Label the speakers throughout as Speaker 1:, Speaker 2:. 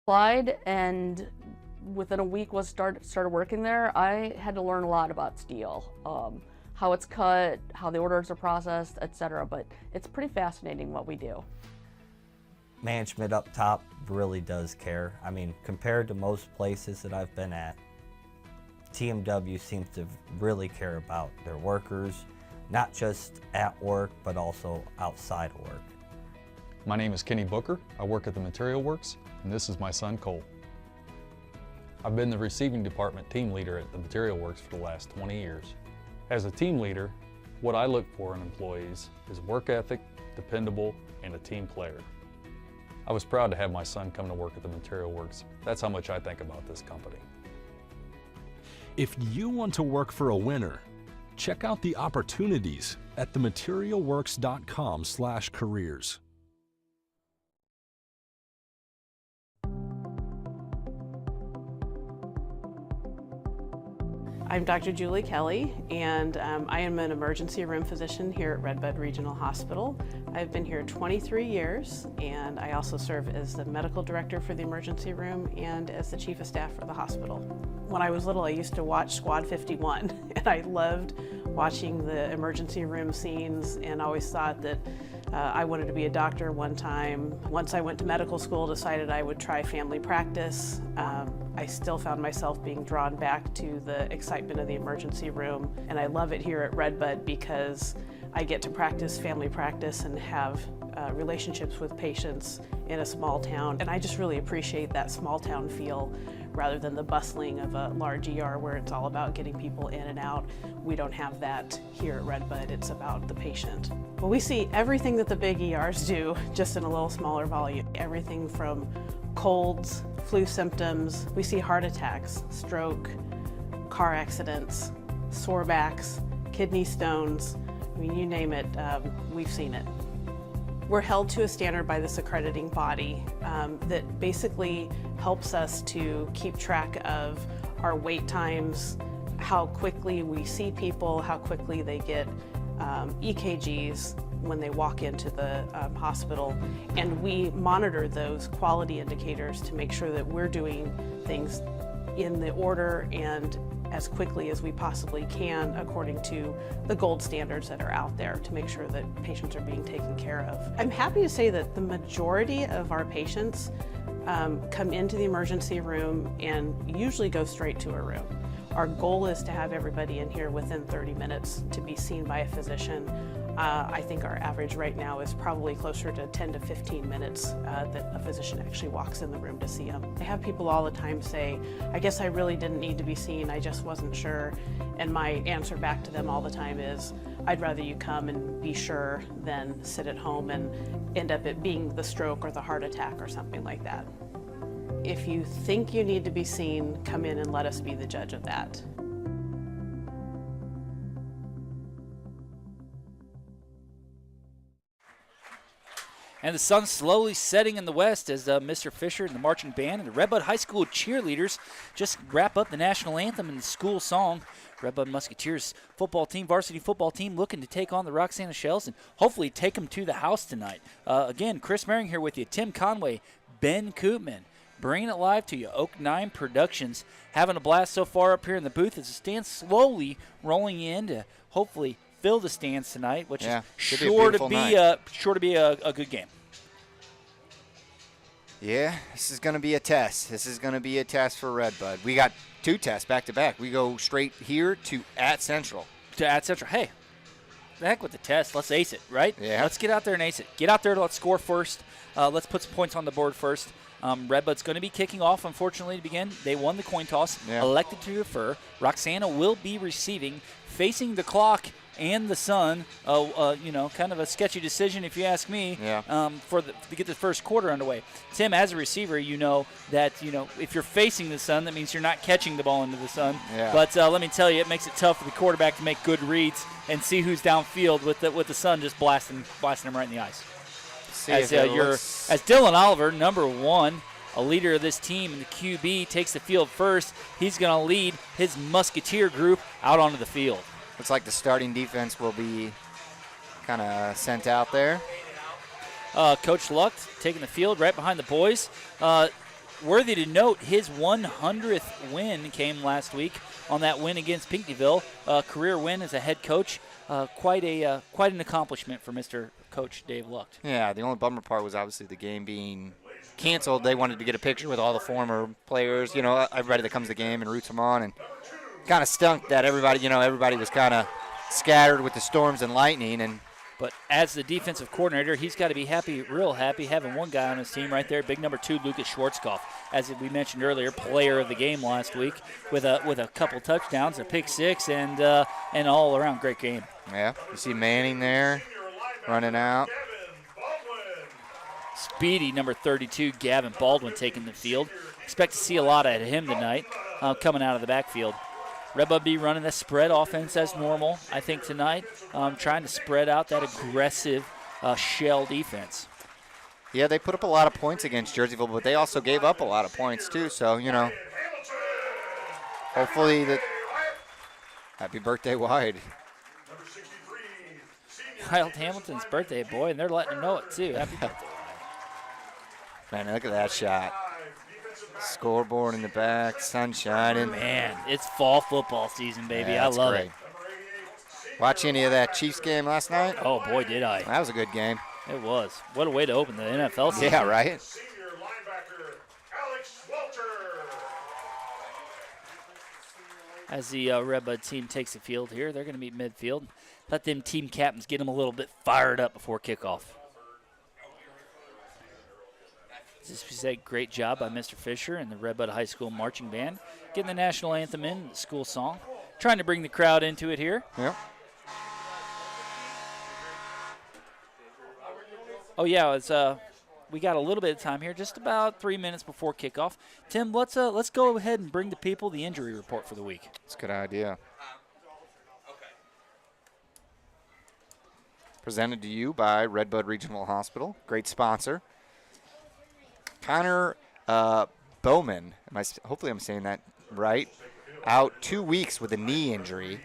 Speaker 1: Applied, and within a week started working there. I had to learn a lot about steel, how it's cut, how the orders are processed, etc. But it's pretty fascinating what we do.
Speaker 2: Management up top really does care. I mean, compared to most places that I've been at, TMW seems to really care about their workers, not just at work, but also outside of work.
Speaker 3: My name is Kenny Booker. I work at the Material Works, and this is my son, Cole. I've been the receiving department team leader at the Material Works for the last 20 years. As a team leader, what I look for in employees is work ethic, dependable, and a team player. I was proud to have my son come to work at the Material Works. That's how much I think about this company.
Speaker 4: If you want to work for a winner, check out the opportunities at thematerialworks.com/careers.
Speaker 5: I'm Dr. Julie Kelly, and I am an emergency room physician here at Red Bud Regional Hospital. I've been here 23 years, and I also serve as the medical director for the emergency room and as the chief of staff for the hospital. When I was little, I used to watch Squad 51, and I loved watching the emergency room scenes, and always thought that I wanted to be a doctor one time. Once I went to medical school, decided I would try family practice. I still found myself being drawn back to the excitement of the emergency room, and I love it here at Red Bud because I get to practice family practice and have relationships with patients in a small town, and I just really appreciate that small town feel rather than the bustling of a large ER where it's all about getting people in and out. We don't have that here at Red Bud. It's about the patient. Well, we see everything that the big ERs do, just in a little smaller volume. Everything from colds, flu symptoms, we see heart attacks, stroke, car accidents, sore backs, kidney stones. I mean, you name it, we've seen it. We're held to a standard by this accrediting body that basically helps us to keep track of our wait times, how quickly we see people, how quickly they get EKGs when they walk into the hospital, and we monitor those quality indicators to make sure that we're doing things in the order and as quickly as we possibly can according to the gold standards that are out there to make sure that patients are being taken care of. I'm happy to say that the majority of our patients come into the emergency room and usually go straight to a room. Our goal is to have everybody in here within 30 minutes to be seen by a physician. I think our average right now is probably closer to 10 to 15 minutes that a physician actually walks in the room to see them. I have people all the time say, I guess I really didn't need to be seen, I just wasn't sure. And my answer back to them all the time is, I'd rather you come and be sure than sit at home and end up it being the stroke or the heart attack or something like that. If you think you need to be seen, come in and let us be the judge of that.
Speaker 6: And the sun's slowly setting in the west as Mr. Fisher and the marching band and the Red Bud High School cheerleaders just wrap up the national anthem and the school song. Red Bud Musketeers football team, varsity football team, looking to take on the Roxana Shells and hopefully take them to the house tonight. Again, Chris Merring here with you, Tim Conway, Ben Koopman, bringing it live to you. Oak 9 Productions having a blast so far up here in the booth as the stands slowly rolling in to hopefully fill the stands tonight, which is sure to be a good game.
Speaker 7: Yeah, this is going to be a test. This is going to be a test for Red Bud. We got two tests back to back. We go straight here to at Central. Hey,
Speaker 6: The heck with the test. Let's ace it, right?
Speaker 7: Yeah.
Speaker 6: Let's get out there and ace it. Get out there. Let's score first. Let's put some points on the board first. Red Bud's going to be kicking off, unfortunately, to begin. They won the coin toss, elected to defer. Roxana will be receiving, facing the clock and the sun. Kind of a sketchy decision, if you ask me, to get the first quarter underway. Tim, as a receiver, you know that if you're facing the sun, that means you're not catching the ball into the sun.
Speaker 7: Yeah.
Speaker 6: But let me tell you, it makes it tough for the quarterback to make good reads and see who's downfield with the sun just blasting him right in the eyes. As Dylan Oliver, number 1, a leader of this team, and the QB takes the field first. He's going to lead his Musketeer group out onto the field.
Speaker 7: Looks like the starting defense will be kind of sent out there.
Speaker 6: Coach Luck taking the field right behind the boys. worthy to note, his 100th win came last week on that win against Pinckneyville. Career win as a head coach. Quite an accomplishment for Mr. Coach Dave Lucht.
Speaker 7: Yeah, the only bummer part was obviously the game being canceled. They wanted to get a picture with all the former players, everybody that comes to the game and roots them on, and kind of stunk that everybody was kind of scattered with the storms and lightning.
Speaker 6: But as the defensive coordinator, he's got to be real happy, having one guy on his team right there, big number 2, Lucas Schwarzkopf. As we mentioned earlier, player of the game last week with a couple touchdowns, a pick 6, and all around great game.
Speaker 7: Yeah, you see Manning there running out.
Speaker 6: Speedy number 32, Gavin Baldwin, taking the field. Expect to see a lot out of him tonight, coming out of the backfield. Red Bud be running the spread offense as normal, I think, tonight, trying to spread out that aggressive shell defense.
Speaker 7: Yeah, they put up a lot of points against Jerseyville, but they also gave up a lot of points too. So, hopefully that. Happy birthday, Wyatt.
Speaker 6: Wild Hamilton's birthday, boy, and they're letting him know it too. Happy birthday.
Speaker 7: Man, look at that shot. Scoreboard in the back, sun shining.
Speaker 6: Man, it's fall football season, baby.
Speaker 7: Yeah,
Speaker 6: I love
Speaker 7: great.
Speaker 6: it.
Speaker 7: Watch any of that Chiefs game last night?
Speaker 6: Oh, boy, did I.
Speaker 7: That was a good game.
Speaker 6: It was. What a way to open the NFL season.
Speaker 7: Yeah, right?
Speaker 6: As the Red Bud team takes the field here, they're going to meet midfield. Let them team captains get them a little bit fired up before kickoff. This was a great job by Mr. Fisher and the Red Bud High School Marching Band, getting the national anthem in, the school song, trying to bring the crowd into it here.
Speaker 7: Yeah.
Speaker 6: Oh, yeah, it's we got a little bit of time here, just about 3 minutes before kickoff. Tim, let's go ahead and bring the people the injury report for the week.
Speaker 7: That's a good idea. Presented to you by Red Bud Regional Hospital, great sponsor. Connor Bowman, hopefully I'm saying that right, out 2 weeks with a knee injury.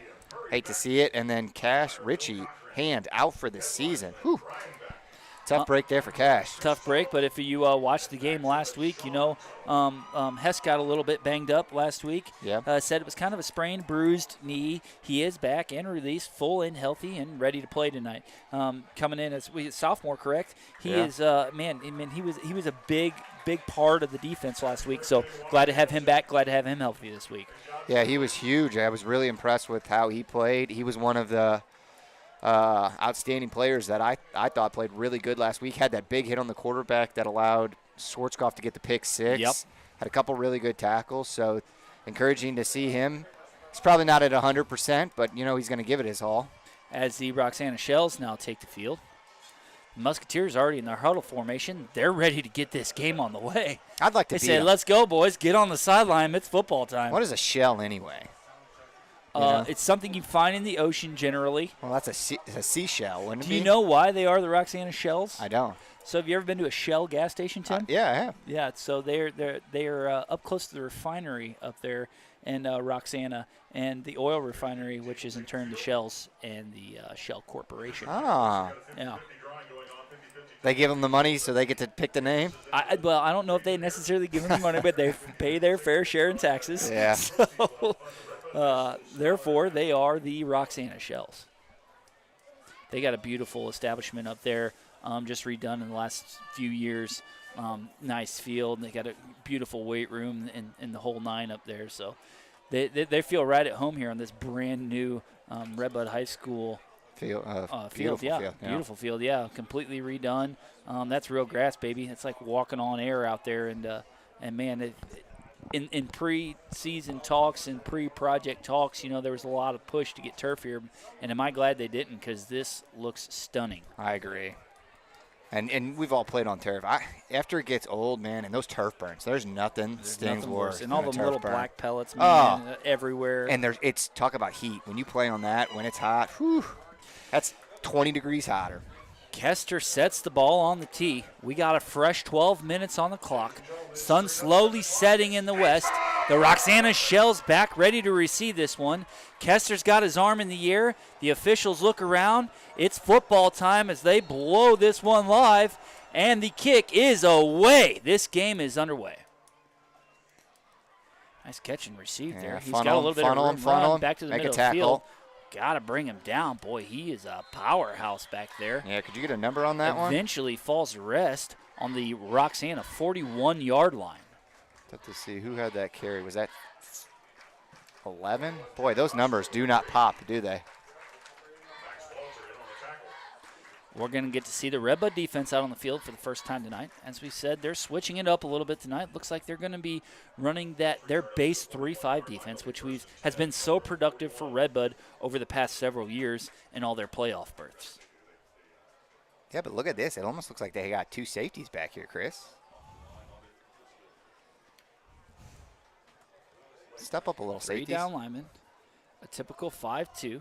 Speaker 7: Hate to see it. And then Cash Ritchie, hand out for the season. Whew. Tough break there for Cash.
Speaker 6: Tough break, but if you watched the game last week, Hess got a little bit banged up last week.
Speaker 7: Yeah.
Speaker 6: Said it was kind of a sprained, bruised knee. He is back and released, full and healthy, and ready to play tonight. Coming in as sophomore, correct? He is he was a big part of the defense last week. So glad to have him back. Glad to have him healthy this week.
Speaker 7: Yeah, he was huge. I was really impressed with how he played. He was one of the outstanding players that I thought played really good last week. Had that big hit on the quarterback that allowed Schwarzkopf to get the pick 6.
Speaker 6: Yep.
Speaker 7: Had a couple really good tackles, so encouraging to see him. He's probably not at 100%, but, he's going to give it his all.
Speaker 6: As the Roxana Shells now take the field. The Musketeers already in their huddle formation. They're ready to get this game on the way.
Speaker 7: I'd like to
Speaker 6: They say,
Speaker 7: him.
Speaker 6: let's go, boys. Get on the sideline. It's football time.
Speaker 7: What is a shell anyway?
Speaker 6: It's something you find in the ocean generally.
Speaker 7: Well, that's a seashell, wouldn't it
Speaker 6: Do you
Speaker 7: be?
Speaker 6: know why they are the Roxana Shells?
Speaker 7: I don't.
Speaker 6: So have you ever been to a Shell gas station, Tim?
Speaker 7: Yeah, I have.
Speaker 6: Yeah, so they're up close to the refinery up there in Roxana, and the oil refinery, which is in turn the Shells and the Shell Corporation.
Speaker 7: Ah.
Speaker 6: Yeah.
Speaker 7: They give them the money so they get to pick the name?
Speaker 6: I don't know if they necessarily give them the money, but they pay their fair share in taxes.
Speaker 7: Yeah.
Speaker 6: So, therefore, they are the Roxana Shells. They got a beautiful establishment up there, just redone in the last few years. Nice field. They got a beautiful weight room and the whole 9 up there. So they feel right at home here on this brand new Red Bud High School
Speaker 7: field.
Speaker 6: Beautiful field, yeah. Completely redone. That's real grass, baby. It's like walking on air out there. And man, in pre-season talks and pre-project talks, there was a lot of push to get turf here. And am I glad they didn't, because this looks stunning.
Speaker 7: I agree. And we've all played on turf. After it gets old, man, and those turf burns, there's nothing stings worse.
Speaker 6: And all
Speaker 7: than
Speaker 6: the
Speaker 7: a
Speaker 6: little
Speaker 7: turf burn.
Speaker 6: black pellets, man, everywhere.
Speaker 7: And it's talk about heat. When you play on that, when it's hot, whew, that's 20 degrees hotter.
Speaker 6: Kester sets the ball on the tee. We got a fresh 12 minutes on the clock. Sun slowly setting in the west. The Roxana Shells back, ready to receive this one. Kester's got his arm in the air. The officials look around. It's football time as they blow this one live, and the kick is away. This game is underway. Nice catch and receive there.
Speaker 7: Yeah,
Speaker 6: He's got a little bit of room run back to the middle of the field. Got to bring him down. Boy, he is a powerhouse back there.
Speaker 7: Yeah, could you get a number on that one?
Speaker 6: Eventually falls to rest on the Roxana 41-yard line.
Speaker 7: Let's see, who had that carry? Was that 11? Boy, those numbers do not pop, do they?
Speaker 6: We're going to get to see the Red Bud defense out on the field for the first time tonight. As we said, they're switching it up a little bit tonight. Looks like they're going to be running their base 3-5 defense, which has been so productive for Red Bud over the past several years in all their playoff berths.
Speaker 7: Yeah, but look at this. It almost looks like they got 2 safeties back here, Chris. Step up a little, safeties.
Speaker 6: 3 down linemen, a typical 5-2.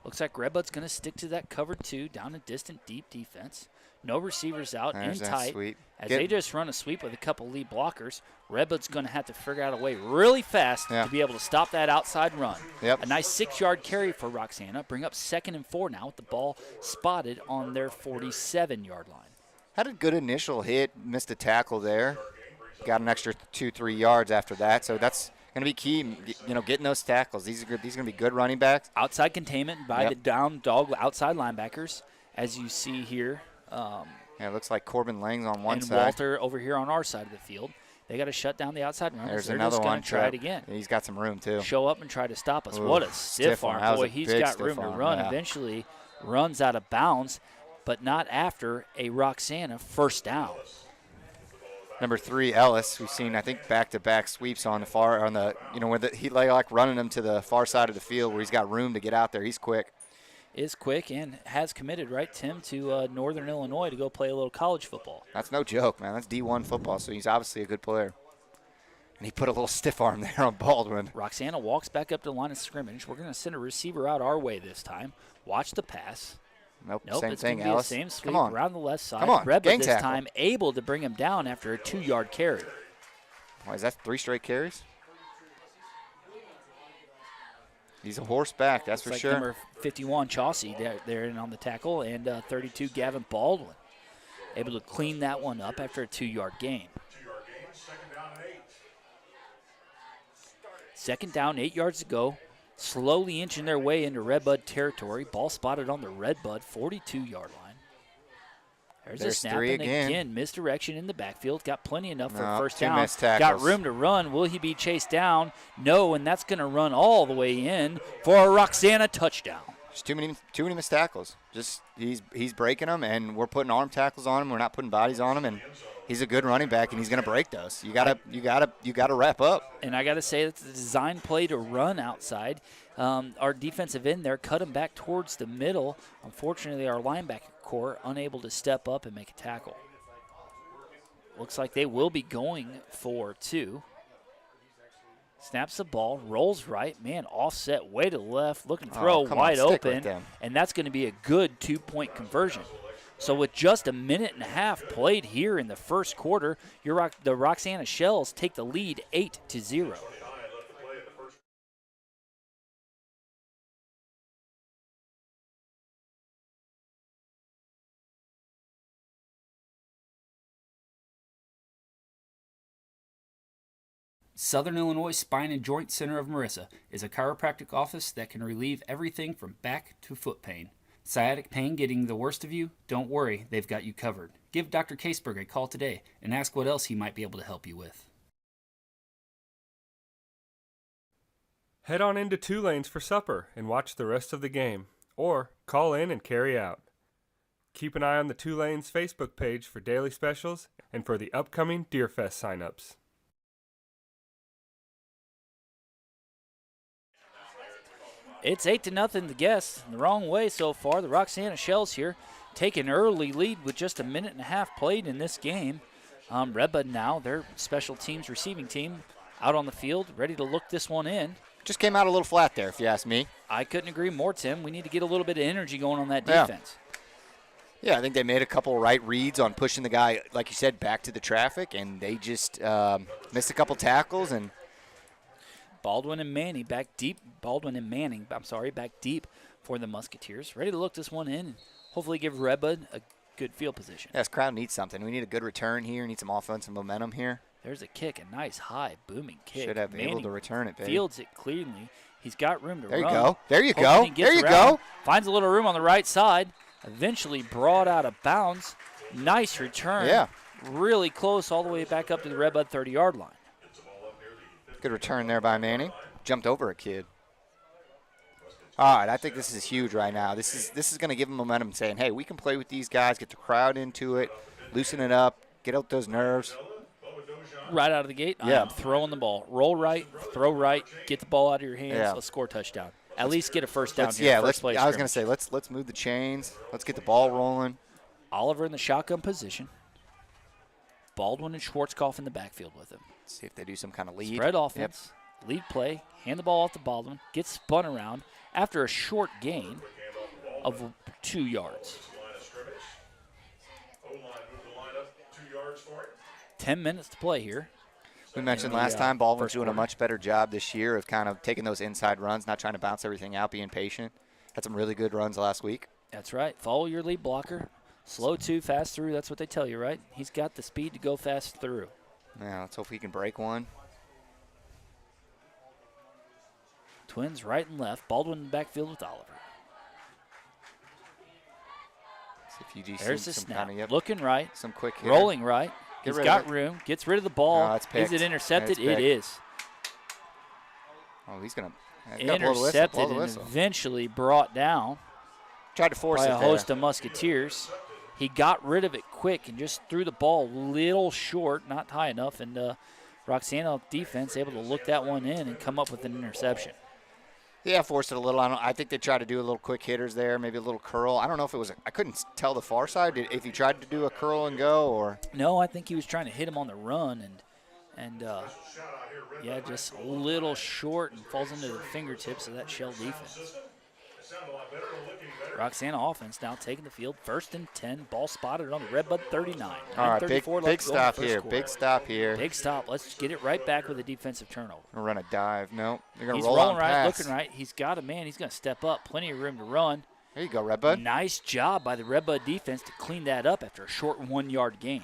Speaker 6: Looks like Red Bud's going to stick to that cover 2, down a distant, deep defense. No receivers out, in tight.
Speaker 7: Sweep.
Speaker 6: They just run a sweep with a couple lead blockers, Red Bud's going to have to figure out a way really fast to be able to stop that outside run.
Speaker 7: Yep.
Speaker 6: A nice 6-yard carry for Roxana. Bring up 2nd and 4 now with the ball spotted on their 47-yard line.
Speaker 7: Had a good initial hit, missed a tackle there. Got an extra 2-3 yards after that, so that's going to be key, getting those tackles. These are going to be good running backs.
Speaker 6: Outside containment by the down dog outside linebackers, as you see here.
Speaker 7: It looks like Corbin Lang's on one side.
Speaker 6: And Walter over here on our side of the field. They got to shut down the outside runners.
Speaker 7: There's
Speaker 6: They're
Speaker 7: another
Speaker 6: just
Speaker 7: one.
Speaker 6: going to try it again.
Speaker 7: He's got some room, too.
Speaker 6: Show up and try to stop us.
Speaker 7: Ooh,
Speaker 6: What a stiff arm. Boy, he's got room to run.
Speaker 7: Yeah.
Speaker 6: Eventually runs out of bounds, but not after a Roxana first down.
Speaker 7: Number 3, Ellis. We've seen, I think, back-to-back sweeps on the far, where he like running him to the far side of the field where he's got room to get out there. He's quick.
Speaker 6: Is quick and has committed, right, Tim, to Northern Illinois to go play a little college football.
Speaker 7: That's no joke, man. That's D1 football, so he's obviously a good player. And he put a little stiff arm there on Baldwin.
Speaker 6: Roxana walks back up to the line of scrimmage. We're going to send a receiver out our way this time. Watch the pass.
Speaker 7: Nope,
Speaker 6: same
Speaker 7: it's thing,
Speaker 6: gonna be
Speaker 7: Alice.
Speaker 6: the same sweep
Speaker 7: Come on.
Speaker 6: around the left side.
Speaker 7: Come on,
Speaker 6: Red Bud
Speaker 7: gang
Speaker 6: this
Speaker 7: tackle.
Speaker 6: time able to bring him down after a 2-yard carry.
Speaker 7: Why, is that 3 straight carries? He's a horseback, that's for sure.
Speaker 6: Number 51, Chauncey, there in on the tackle, and 32, Gavin Baldwin. Able to clean that one up after a 2-yard gain. 2nd down, 8 yards to go. Slowly inching their way into Red Bud territory. Ball spotted on the Red Bud 42-yard line. There's a snap,
Speaker 7: 3
Speaker 6: and again, misdirection in the backfield. Got plenty enough for a first
Speaker 7: 2
Speaker 6: down.
Speaker 7: missed tackles.
Speaker 6: Got room to run. Will he be chased down? No, and that's going to run all the way in for a Roxana touchdown.
Speaker 7: Just too many missed tackles. Just he's breaking them, and we're putting arm tackles on him. We're not putting bodies on him, and he's a good running back, and he's going to break those. You gotta wrap up.
Speaker 6: And I got to say that's the design play to run outside. Our defensive end there cut him back towards the middle. Unfortunately, our linebacker core unable to step up and make a tackle. Looks like they will be going for 2. Snaps the ball, rolls right. Man, offset way to the left, looking to throw wide open. And that's going to be a good 2-point conversion. So with just a minute and a half played here in the first quarter, the Roxana Shells take the lead 8-0. Southern Illinois Spine and Joint Center of Marissa is a chiropractic office that can relieve everything from back to foot pain. Sciatic pain getting the worst of you? Don't worry, they've got you covered. Give Dr. Caseberg a call today and ask what else he might be able to help you with.
Speaker 8: Head on into 2 Lanes for supper and watch the rest of the game, or call in and carry out. Keep an eye on the 2 Lanes Facebook page for daily specials and for the upcoming Deer Fest signups.
Speaker 6: It's 8-0 the Guests. The wrong way so far. The Roxana Shells here take an early lead with just a minute and a half played in this game. Red Bud now, their special teams receiving team, out on the field, ready to look this one in.
Speaker 7: Just came out a little flat there, if you ask me.
Speaker 6: I couldn't agree more, Tim. We need to get a little bit of energy going on that defense.
Speaker 7: Yeah, I think they made a couple right reads on pushing the guy, like you said, back to the traffic, and they just missed a couple tackles. And
Speaker 6: Baldwin and Manning back deep for the Musketeers. Ready to look this one in and hopefully give Red Bud a good field position.
Speaker 7: Yeah, this crowd needs something. We need a good return here. Need some offensive momentum here.
Speaker 6: There's a kick, a nice high booming kick.
Speaker 7: Should have been able to return it, babe.
Speaker 6: Fields it cleanly. He's got room to
Speaker 7: There
Speaker 6: run.
Speaker 7: you go. There you
Speaker 6: Hoping
Speaker 7: go.
Speaker 6: he gets
Speaker 7: There you
Speaker 6: around.
Speaker 7: go.
Speaker 6: Finds a little room on the right side. Eventually brought out of bounds. Nice return.
Speaker 7: Yeah.
Speaker 6: Really close all the way back up to the Red Bud 30-yard line.
Speaker 7: Good return there by Manning. Jumped over a kid. All right, I think this is huge right now. This is going to give them momentum, saying, hey, we can play with these guys, get the crowd into it, loosen it up, get out those nerves.
Speaker 6: Right out of the gate,
Speaker 7: Yeah.
Speaker 6: I am throwing the ball. Roll right, throw right, get the ball out of your hands.
Speaker 7: Yeah.
Speaker 6: Let's score a touchdown. At least get a first down here.
Speaker 7: Yeah,
Speaker 6: first play
Speaker 7: I was going
Speaker 6: scrimmage.
Speaker 7: to say, let's move the chains. Let's get the ball rolling.
Speaker 6: Oliver in the shotgun position. Baldwin and Schwarzkopf in the backfield with him.
Speaker 7: See if they do some kind of lead.
Speaker 6: Spread offense, lead play, hand the ball off to Baldwin, gets spun around after a short gain of 2 yards. 10 minutes to play here.
Speaker 7: We mentioned
Speaker 6: in the,
Speaker 7: last time Baldwin's
Speaker 6: first
Speaker 7: doing a
Speaker 6: quarter.
Speaker 7: much better job this year of kind of taking those inside runs, not trying to bounce everything out, being patient. Had some really good runs last week.
Speaker 6: That's right. Follow your lead blocker. Slow to, fast through. That's what they tell you, right? He's got the speed to go fast through.
Speaker 7: Yeah, let's hope he can break one.
Speaker 6: Twins right and left. Baldwin in the backfield with Oliver.
Speaker 7: See if UG
Speaker 6: There's the
Speaker 7: sees some
Speaker 6: snap.
Speaker 7: kind of,
Speaker 6: Looking right.
Speaker 7: some quick hitter.
Speaker 6: Rolling right.
Speaker 7: Get
Speaker 6: He's
Speaker 7: rid
Speaker 6: got
Speaker 7: of it.
Speaker 6: room. Gets rid of the ball.
Speaker 7: No, it's
Speaker 6: Is
Speaker 7: picked.
Speaker 6: it intercepted?
Speaker 7: It's
Speaker 6: It
Speaker 7: picked.
Speaker 6: is.
Speaker 7: Oh, he's going to
Speaker 6: Intercepted and eventually brought down
Speaker 7: Tried to force
Speaker 6: by
Speaker 7: it
Speaker 6: a
Speaker 7: there.
Speaker 6: host of Musketeers. He got rid of it quick and just threw the ball a little short, not high enough, and Roxana defense able to look that one in and come up with an interception.
Speaker 7: Yeah, forced it a little. I think they tried to do a little quick hitters there, maybe a little curl. I don't know if it was I couldn't tell the far side if he tried to do a curl and go or.
Speaker 6: No, I think he was trying to hit him on the run and yeah, just a little short and falls into the fingertips of that Shell defense. Roxana offense now taking the field, 1st and 10, ball spotted on the Red Bud 39.
Speaker 7: All right,
Speaker 6: 9:34
Speaker 7: big
Speaker 6: left to go in the
Speaker 7: stop
Speaker 6: first
Speaker 7: here.
Speaker 6: quarter.
Speaker 7: Big stop here.
Speaker 6: Big stop. Let's get it right back with a defensive turnover.
Speaker 7: Gonna run a dive. No, they're gonna
Speaker 6: He's
Speaker 7: roll
Speaker 6: rolling
Speaker 7: on
Speaker 6: right,
Speaker 7: pass.
Speaker 6: looking right. He's got a man. He's going to step up. Plenty of room to run.
Speaker 7: There you go, Red Bud.
Speaker 6: Nice job by the Red Bud defense to clean that up after a short 1-yard gain.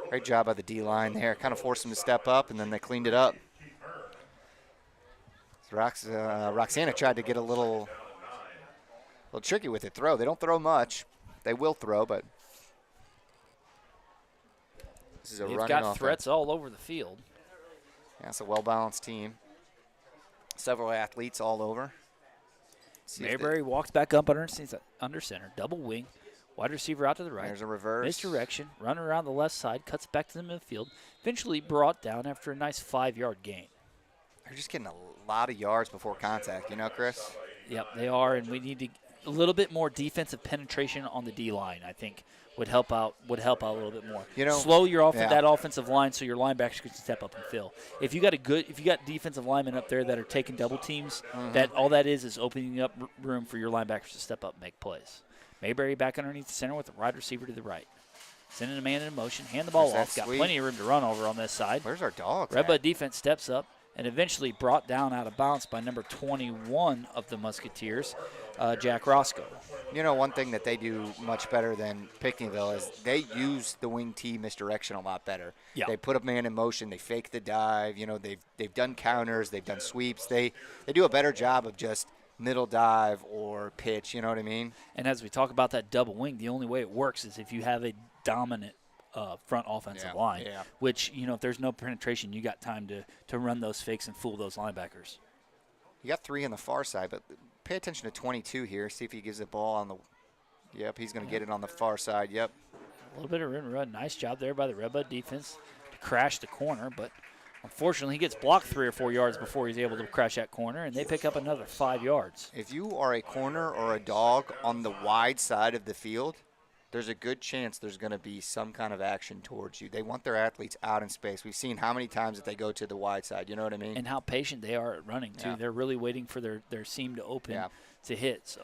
Speaker 7: Great job by the D-line there. Kind of forced him to step up, and then they cleaned it up. So Roxana tried to get a little tricky with it. They don't throw much. They will throw, but this is a
Speaker 6: They've
Speaker 7: running
Speaker 6: got
Speaker 7: offense.
Speaker 6: threats all over the field.
Speaker 7: Yeah, it's a well-balanced team. Several athletes all over. See if they-
Speaker 6: Mayberry walks back up under center, double wing, wide receiver out to the right.
Speaker 7: There's a reverse.
Speaker 6: Misdirection, run around the left side, cuts back to the midfield, eventually brought down after a nice 5-yard gain.
Speaker 7: They're just getting a lot of yards before contact, you know, Chris?
Speaker 6: Yep, they are, and we need a little bit more defensive penetration on the D-line, I think, would help out a little bit more.
Speaker 7: You know,
Speaker 6: slow your
Speaker 7: yeah.
Speaker 6: that offensive line so your linebackers can step up and fill. If you got defensive linemen up there that are taking double teams, that all that is opening up room for your linebackers to step up and make plays. Mayberry back underneath the center with the wide receiver to the right. Sending a man in motion, hand the ball
Speaker 7: There's
Speaker 6: off.
Speaker 7: that
Speaker 6: Got
Speaker 7: sweep.
Speaker 6: plenty of room to run over on this side.
Speaker 7: Where's our dogs
Speaker 6: Red
Speaker 7: at?
Speaker 6: Bud defense steps up and eventually brought down out of bounds by number 21 of the Musketeers, Jack Roscoe.
Speaker 7: You know, one thing that they do much better than Pinckneyville is they use the wing T misdirection a lot better.
Speaker 6: Yeah.
Speaker 7: They put a man in motion. They fake the dive. You know, they've done counters. They've done sweeps. They do a better job of just middle dive or pitch. You know what I mean?
Speaker 6: And as we talk about that double wing, the only way it works is if you have a dominant front offensive line,
Speaker 7: yeah.
Speaker 6: which, if there's no penetration, you got time to run those fakes and fool those linebackers.
Speaker 7: You got 3 on the far side, but pay attention to 22 here. See if he gives the ball on the – yep, he's going to get it on the far side. Yep.
Speaker 6: A little bit of room to run. Nice job there by the Red Bud defense to crash the corner, but unfortunately he gets blocked 3 or 4 yards before he's able to crash that corner, and they pick up another 5 yards.
Speaker 7: If you are a corner or a dog on the wide side of the field, there's a good chance there's going to be some kind of action towards you. They want their athletes out in space. We've seen how many times that they go to the wide side. You know what I mean?
Speaker 6: And how patient they are at running, too.
Speaker 7: Yeah.
Speaker 6: They're really waiting for their seam to open
Speaker 7: Yeah.
Speaker 6: to hit. So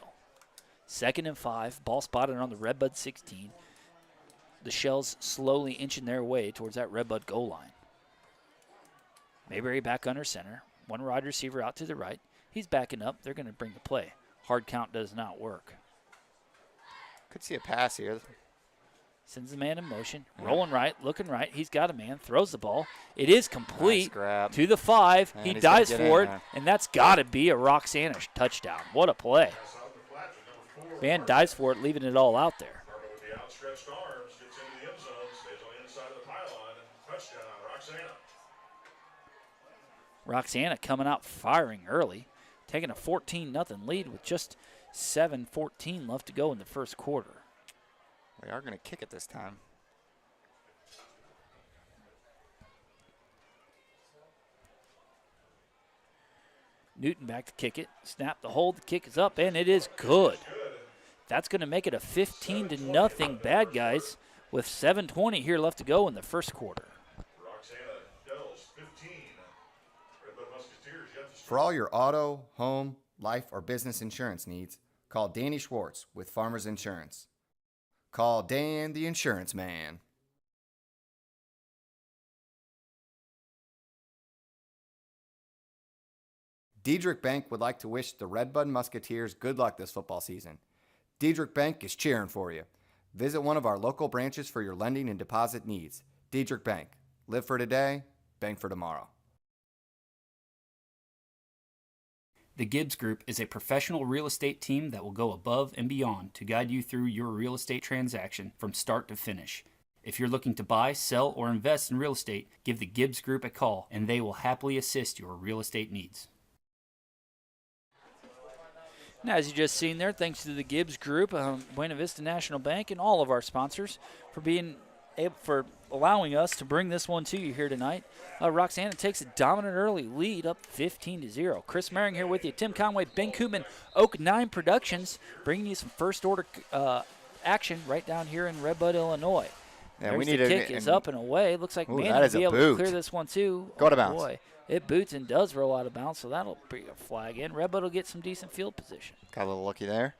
Speaker 6: 2nd and 5, ball spotted on the Red Bud 16. The Shells slowly inching their way towards that Red Bud goal line. Mayberry back under center. One wide receiver out to the right. He's backing up. They're going to bring the play. Hard count does not work.
Speaker 7: Could see a pass here.
Speaker 6: Sends the man in motion. Rolling right, looking right. He's got a man. Throws the ball. It is complete
Speaker 7: Nice grab.
Speaker 6: to the 5.
Speaker 7: And
Speaker 6: He
Speaker 7: he's gonna
Speaker 6: dives
Speaker 7: get
Speaker 6: for
Speaker 7: in
Speaker 6: it,
Speaker 7: there.
Speaker 6: and that's got to be a Roxana touchdown. What a play. Man dives for it, leaving it all out there.
Speaker 9: With the outstretched arms, gets into the end zone, stays on the inside of the pylon, and touchdown, Roxana.
Speaker 6: Roxana coming out firing early, taking a 14-0 lead with just 7:14 left to go in the first quarter.
Speaker 7: We are going to kick it this time.
Speaker 6: Newton back to kick it. Snap the hold. The kick is up, and it is good. That's going to make it a 15-0 Bad Guys with 7:20 here left to go in the first quarter.
Speaker 9: Roxana Dells, 15. Red Bud Musketeers yet to
Speaker 10: For all your auto, home, life, or business insurance needs, call Danny Schwartz with Farmers Insurance. Call Dan the Insurance Man. Diedrich Bank would like to wish the Red Bud Musketeers good luck this football season. Diedrich Bank is cheering for you. Visit one of our local branches for your lending and deposit needs. Diedrich Bank. Live for today, bank for tomorrow.
Speaker 11: The Gibbs Group is a professional real estate team that will go above and beyond to guide you through your real estate transaction from start to finish. If you're looking to buy, sell, or invest in real estate, give the Gibbs Group a call and they will happily assist your real estate needs.
Speaker 6: Now, as you just seen there, thanks to the Gibbs Group, Buena Vista National Bank, and all of our sponsors for allowing us to bring this one to you here tonight. Roxana takes a dominant early lead, up 15-0. Chris Merring here with you. Tim Conway, Ben Koopman, Oak 9 Productions, bringing you some first order action right down here in Red Bud, Illinois.
Speaker 7: Yeah, we
Speaker 6: the
Speaker 7: need
Speaker 6: kick is up and away. Looks like man
Speaker 7: that is
Speaker 6: will be
Speaker 7: a
Speaker 6: able
Speaker 7: boot.
Speaker 6: to clear this one too.
Speaker 7: Go out of bounds.
Speaker 6: Boy. It boots and does roll out of bounds, so that'll be a flag in. Red Bud will get some decent field position.
Speaker 7: Got a little lucky there.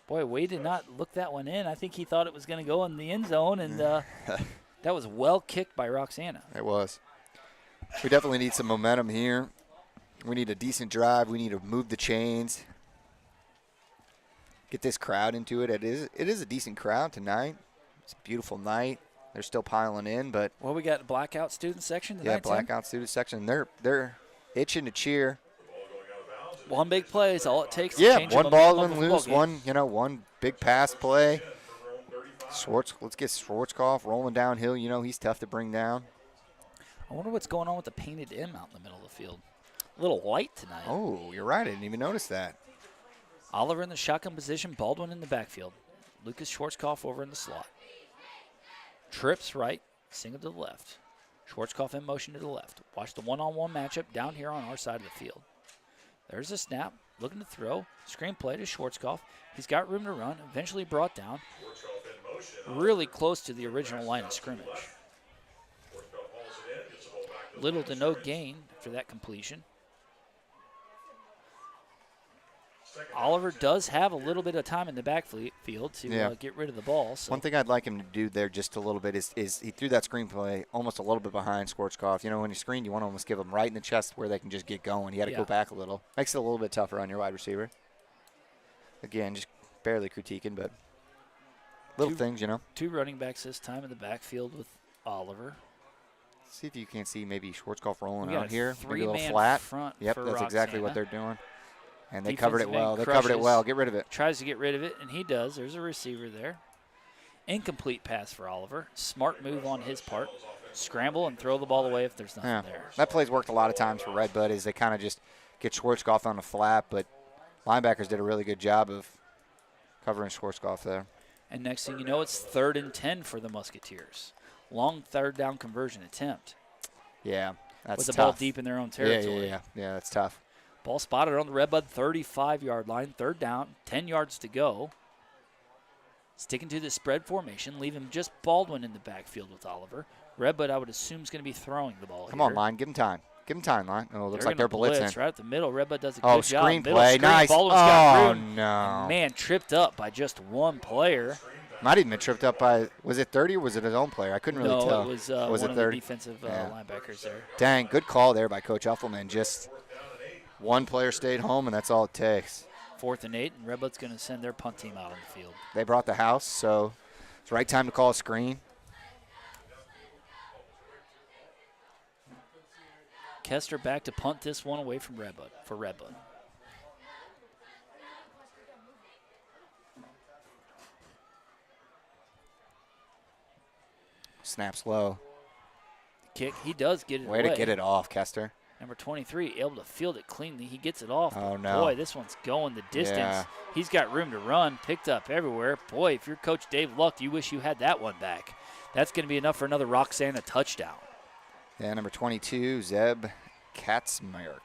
Speaker 6: Boy, Wade did not look that one in. I think he thought it was going to go in the end zone, and that was well kicked by Roxana.
Speaker 7: It was. We definitely need some momentum here. We need a decent drive. We need to move the chains. Get this crowd into it. It is a decent crowd tonight. It's a beautiful night. They're still piling in, but
Speaker 6: well, we got blackout student section tonight.
Speaker 7: yeah, blackout student section. They're itching to cheer.
Speaker 6: One big play is all it takes.
Speaker 7: Yeah,
Speaker 6: to change
Speaker 7: one
Speaker 6: the
Speaker 7: Baldwin
Speaker 6: momentum of the
Speaker 7: lose,
Speaker 6: ball game.
Speaker 7: one big pass play. Let's get Schwarzkopf rolling downhill. He's tough to bring down.
Speaker 6: I wonder what's going on with the painted M out in the middle of the field. A little light tonight.
Speaker 7: Oh, you're right. I didn't even notice that.
Speaker 6: Oliver in the shotgun position, Baldwin in the backfield. Lucas Schwarzkopf over in the slot. Trips right, single to the left. Schwarzkopf in motion to the left. Watch the one-on-one matchup down here on our side of the field. There's a snap, looking to throw. Screen play to Schwarzkopf. He's got room to run, eventually brought down. Really close to the original line of scrimmage. Little to no gain after that completion. Oliver does have a little bit of time in the backfield to get rid of the ball. So.
Speaker 7: One thing I'd like him to do there just a little bit is he threw that screen play almost a little bit behind Schwarzkopf. When you screen, you want to almost give them right in the chest where they can just get going. He had to go back a little. Makes it a little bit tougher on your wide receiver. Again, just barely critiquing, but little things,
Speaker 6: Two running backs this time in the backfield with Oliver.
Speaker 7: See if you can see maybe Schwarzkopf rolling out here. Maybe a little
Speaker 6: Three-man
Speaker 7: flat.
Speaker 6: front
Speaker 7: Yep,
Speaker 6: for
Speaker 7: that's exactly what
Speaker 6: Roxana.
Speaker 7: they're doing. And they
Speaker 6: Defensive
Speaker 7: covered it
Speaker 6: end
Speaker 7: well. They
Speaker 6: crushes.
Speaker 7: covered it well. Get rid of it.
Speaker 6: Tries to get rid of it, and he does. There's a receiver there. Incomplete pass for Oliver. Smart move on his part. Scramble and throw the ball away if there's nothing there.
Speaker 7: That play's worked a lot of times for Red Bud is they kind of just get Schwarzkopf on the flat, but linebackers did a really good job of covering Schwarzkopf there.
Speaker 6: And next thing you know, it's 3rd and 10 for the Musketeers. Long third down conversion attempt.
Speaker 7: Yeah, that's
Speaker 6: with the
Speaker 7: tough.
Speaker 6: ball deep in their own territory.
Speaker 7: Yeah, that's tough.
Speaker 6: Ball spotted on the Red Bud 35-yard line. 3rd down, 10 yards to go. Sticking to the spread formation, leaving just Baldwin in the backfield with Oliver. Red Bud, I would assume, is going to be throwing the ball
Speaker 7: Come
Speaker 6: here.
Speaker 7: on, line. Give him time. Give him time, line. Oh, it looks like they're
Speaker 6: blitz
Speaker 7: blitzing.
Speaker 6: right at the middle. Red Bud does a good job.
Speaker 7: Screen
Speaker 6: Middle
Speaker 7: play.
Speaker 6: screen.
Speaker 7: Nice.
Speaker 6: Baldwin's got room.
Speaker 7: No.
Speaker 6: And man, tripped up by just one player.
Speaker 7: Might even been tripped up by, was it 30 or was it his own player? I couldn't really tell.
Speaker 6: No, it was
Speaker 7: it
Speaker 6: one
Speaker 7: 30?
Speaker 6: of the defensive linebackers there.
Speaker 7: Dang, good call there by Coach Uffelman. Just one player stayed home, and that's all it takes.
Speaker 6: 4th and 8, and Red Bud's going to send their punt team out on the field.
Speaker 7: They brought the house, so It's the right time to call a screen.
Speaker 6: Kester back to punt this one away from Red Bud for Red Bud.
Speaker 7: Snaps low.
Speaker 6: Kick, he does get it
Speaker 7: Way
Speaker 6: away.
Speaker 7: to get it off, Kester.
Speaker 6: Number 23, able to field it cleanly. He gets it off.
Speaker 7: Oh, no.
Speaker 6: Boy, this one's going the distance.
Speaker 7: Yeah.
Speaker 6: He's got room to run, picked up everywhere. Boy, if you're Coach Dave Luck, you wish you had that one back. That's going to be enough for another Roxana touchdown.
Speaker 7: Yeah, number 22, Zeb Katzmerk.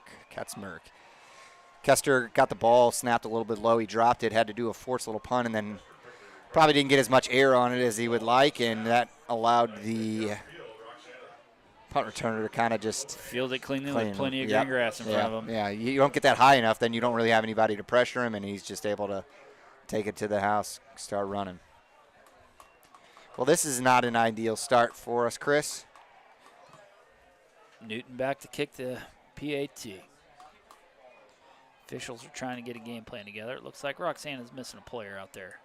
Speaker 7: Kester got the ball, snapped a little bit low. He dropped it, had to do a forced little punt, and then probably didn't get as much air on it as he would like, and that allowed the punt returner to kind of just
Speaker 6: field it cleanly with plenty of green grass in front of him.
Speaker 7: Yeah, you don't get that high enough, then you don't really have anybody to pressure him, and he's just able to take it to the house, start running. Well, this is not an ideal start for us, Chris.
Speaker 6: Newton back to kick the PAT. Officials are trying to get a game plan together. It looks like Roxana's missing a player out there.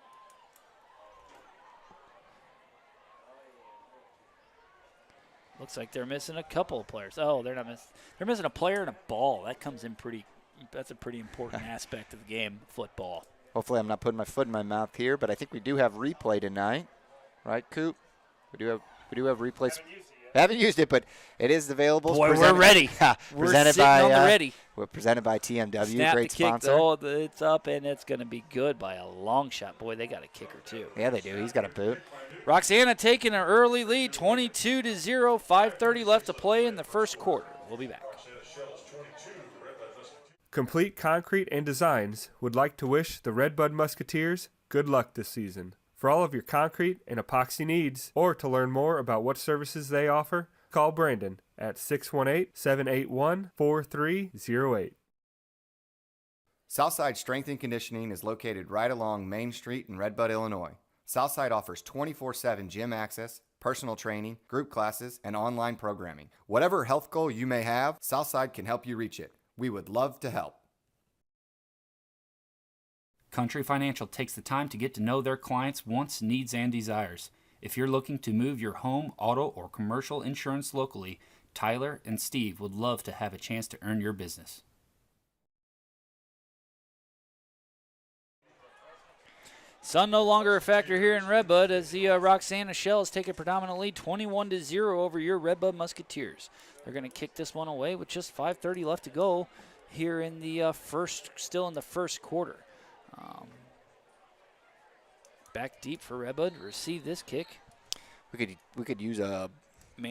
Speaker 6: Looks like they're missing a couple of players. Oh, they're not missing. They're missing a player and a ball. That comes in that's a pretty important aspect of the game, football.
Speaker 7: Hopefully I'm not putting my foot in my mouth here, but I think we do have replay tonight. Right, Coop? We do have replays. Haven't used it, but it is available.
Speaker 6: Boy, we're ready. We're sitting on the ready.
Speaker 7: We're presented by TMW,
Speaker 6: Snap
Speaker 7: great
Speaker 6: the kick,
Speaker 7: sponsor.
Speaker 6: though, it's up, and it's going to be good by a long shot. Boy, they got a kicker, too.
Speaker 7: Yeah, they do. He's got a boot.
Speaker 6: Roxana taking an early lead, 22-0, 5:30 left to play in the first quarter. We'll be back.
Speaker 8: Complete Concrete and Designs would like to wish the Red Bud Musketeers good luck this season. For all of your concrete and epoxy needs, or to learn more about what services they offer, call Brandon at 618-781-4308.
Speaker 10: Southside Strength and Conditioning is located right along Main Street in Red Bud, Illinois. Southside offers 24/7 gym access, personal training, group classes, and online programming. Whatever health goal you may have, Southside can help you reach it. We would love to help.
Speaker 11: Country Financial takes the time to get to know their clients' wants, needs, and desires. If you're looking to move your home, auto, or commercial insurance locally, Tyler and Steve would love to have a chance to earn your business.
Speaker 6: Sun no longer a factor here in Red Bud as the Roxana Shells take a predominant lead 21-0 over your Red Bud Musketeers. They're going to kick this one away with just 5:30 left to go here in the still in the first quarter. Back deep for Red Bud to receive this kick.
Speaker 7: We could use a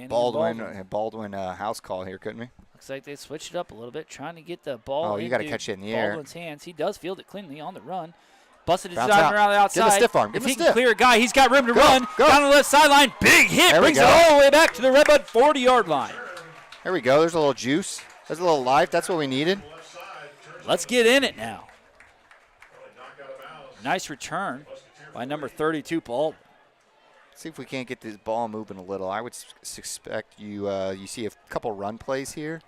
Speaker 6: Baldwin
Speaker 7: Baldwin house call here, couldn't we?
Speaker 6: Looks like they switched it up a little bit, trying to get the ball.
Speaker 7: Oh, you got to catch it in the air.
Speaker 6: Baldwin's hands. He does field it cleanly on the run. Busted his
Speaker 7: Bounce
Speaker 6: dive
Speaker 7: out.
Speaker 6: around the outside.
Speaker 7: Give him a stiff arm. Give
Speaker 6: if
Speaker 7: him a
Speaker 6: he can
Speaker 7: stiff.
Speaker 6: clear a guy, he's got room to run.
Speaker 7: Go.
Speaker 6: Down the left sideline. Big hit.
Speaker 7: There we
Speaker 6: Brings it
Speaker 7: go.
Speaker 6: all the way back to the Red Bud 40-yard line.
Speaker 7: There we go. There's a little juice. There's a little life. That's what we needed.
Speaker 6: Let's get in it now. Nice return by number 32, Baldwin.
Speaker 7: See if we can't get this ball moving a little. I would suspect you see a couple run plays here.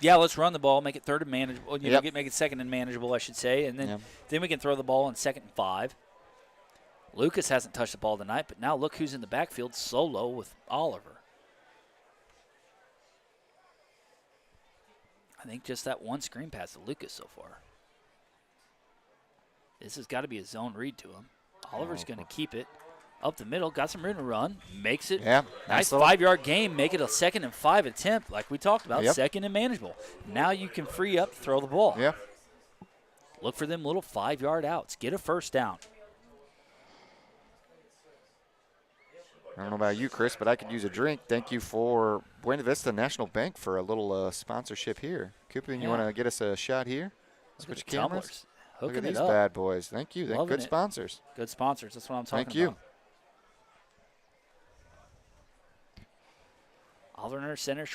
Speaker 6: Yeah, let's run the ball, make it third and manageable.
Speaker 7: Yep.
Speaker 6: Make it second and manageable, I should say, and then we can throw the ball on 2nd and 5. Lucas hasn't touched the ball tonight, but now look who's in the backfield solo with Oliver. I think just that one screen pass to Lucas so far. This has got to be a zone read to him. Oliver's going to keep it up the middle, got some room to run, makes it.
Speaker 7: Yeah,
Speaker 6: nice 5-yard gain, make it a 2nd and 5 attempt, like we talked about,
Speaker 7: Yep.
Speaker 6: second and manageable. Now you can free up to throw the ball.
Speaker 7: Yeah.
Speaker 6: Look for them little 5-yard outs. Get a first down.
Speaker 7: I don't know about you, Chris, but I could use a drink. Thank you for Buena Vista National Bank for a little sponsorship here. Cooper, you want to get us a shot here? Switch cameras.
Speaker 6: Tumblers.
Speaker 7: Look at
Speaker 6: Hooking
Speaker 7: these
Speaker 6: it up.
Speaker 7: bad boys. Thank you.
Speaker 6: Loving
Speaker 7: Good
Speaker 6: it.
Speaker 7: sponsors.
Speaker 6: Good sponsors. That's what I'm talking
Speaker 7: Thank you.
Speaker 6: about. Oliver center,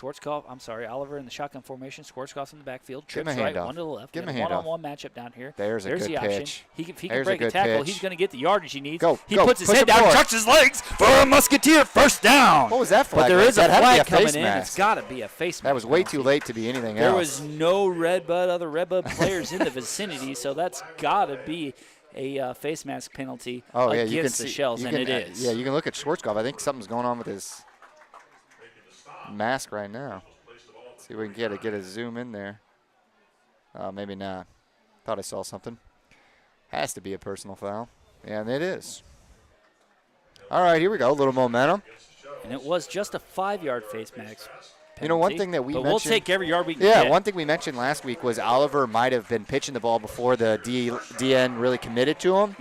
Speaker 6: Oliver in the shotgun formation. Schwarzkopf in the backfield.
Speaker 7: Give him a
Speaker 6: Trips right,
Speaker 7: handoff.
Speaker 6: one to the left.
Speaker 7: Give him a
Speaker 6: We have
Speaker 7: handoff.
Speaker 6: one-on-one matchup down here.
Speaker 7: There's a good
Speaker 6: the option.
Speaker 7: pitch.
Speaker 6: If he can
Speaker 7: There's a
Speaker 6: break a
Speaker 7: good
Speaker 6: tackle,
Speaker 7: pitch.
Speaker 6: he's going to get the yardage he needs.
Speaker 7: Go,
Speaker 6: he
Speaker 7: go.
Speaker 6: puts his
Speaker 7: Push
Speaker 6: head
Speaker 7: it
Speaker 6: down,
Speaker 7: forward.
Speaker 6: tucks his legs for a Musketeer first down.
Speaker 7: What was that flag?
Speaker 6: But there is a
Speaker 7: That had to be
Speaker 6: flag
Speaker 7: a face
Speaker 6: coming in.
Speaker 7: mask.
Speaker 6: It's got to be a face mask.
Speaker 7: That was way
Speaker 6: penalty.
Speaker 7: too late to be anything
Speaker 6: There
Speaker 7: else.
Speaker 6: was no other Red Bud players in the vicinity, so that's got to be a face mask penalty
Speaker 7: Oh, yeah, you can
Speaker 6: against
Speaker 7: see,
Speaker 6: the Shells, and it is.
Speaker 7: Yeah, you can look at Schwarzkopf. I think something's going on with his mask right now. See if we can get a zoom in there. Maybe not. Thought I saw something. Has to be a personal foul. Yeah, and it is. All right, here we go. A little momentum.
Speaker 6: And it was just a 5-yard face mask penalty.
Speaker 7: You know, one thing that we
Speaker 6: but
Speaker 7: mentioned.
Speaker 6: we'll take every yard we can
Speaker 7: Yeah,
Speaker 6: get.
Speaker 7: one thing we mentioned last week was Oliver might have been pitching the ball before the DN really committed to him.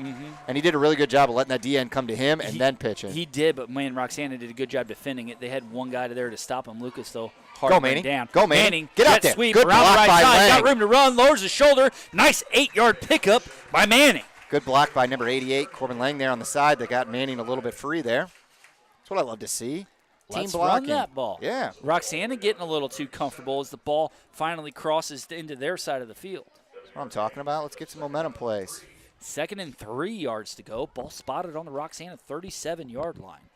Speaker 7: And he did a really good job of letting that DN come to him and then pitching.
Speaker 6: He did, but man, Roxana did a good job defending it. They had one guy there to stop him. Lucas, though, hard
Speaker 7: Go,
Speaker 6: to bring
Speaker 7: Manning.
Speaker 6: down.
Speaker 7: Go, Manning. Get
Speaker 6: jet
Speaker 7: out there.
Speaker 6: Sweep
Speaker 7: Good
Speaker 6: around the
Speaker 7: block
Speaker 6: right
Speaker 7: by
Speaker 6: side.
Speaker 7: Lang.
Speaker 6: Got room to run. Lowers his shoulder. Nice 8-yard pickup by Manning.
Speaker 7: Good block by number 88, Corbin Lang there on the side. That got Manning a little bit free there. That's what I love to see.
Speaker 6: Let's
Speaker 7: Team blocking.
Speaker 6: run that ball.
Speaker 7: Yeah.
Speaker 6: Roxana getting a little too comfortable as the ball finally crosses into their side of the field.
Speaker 7: That's what I'm talking about. Let's get some momentum plays.
Speaker 6: 2nd and 3 yards to go. Ball spotted on the Roxana 37-yard line.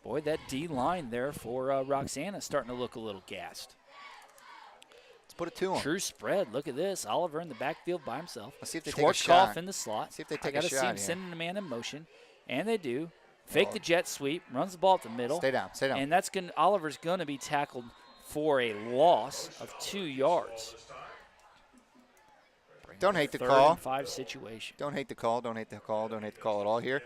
Speaker 6: Boy, that D line there for Roxana starting to look a little gassed.
Speaker 7: Let's put it to him.
Speaker 6: True spread. Look at this. Oliver in the backfield by himself.
Speaker 7: Let's see if they take a shot.
Speaker 6: Schwarzkopf in the slot.
Speaker 7: See if they take
Speaker 6: I
Speaker 7: a
Speaker 6: got to see
Speaker 7: shot
Speaker 6: him
Speaker 7: here.
Speaker 6: sending the man in motion, and they do. Fake the jet sweep, runs the ball up the middle.
Speaker 7: Stay down, stay down.
Speaker 6: And that's Oliver's going to be tackled for a loss of 2 yards.
Speaker 7: Don't hate the
Speaker 6: 3rd
Speaker 7: call.
Speaker 6: and 5 situation.
Speaker 7: Don't hate the call. Don't hate the call. Don't hate the call at all here.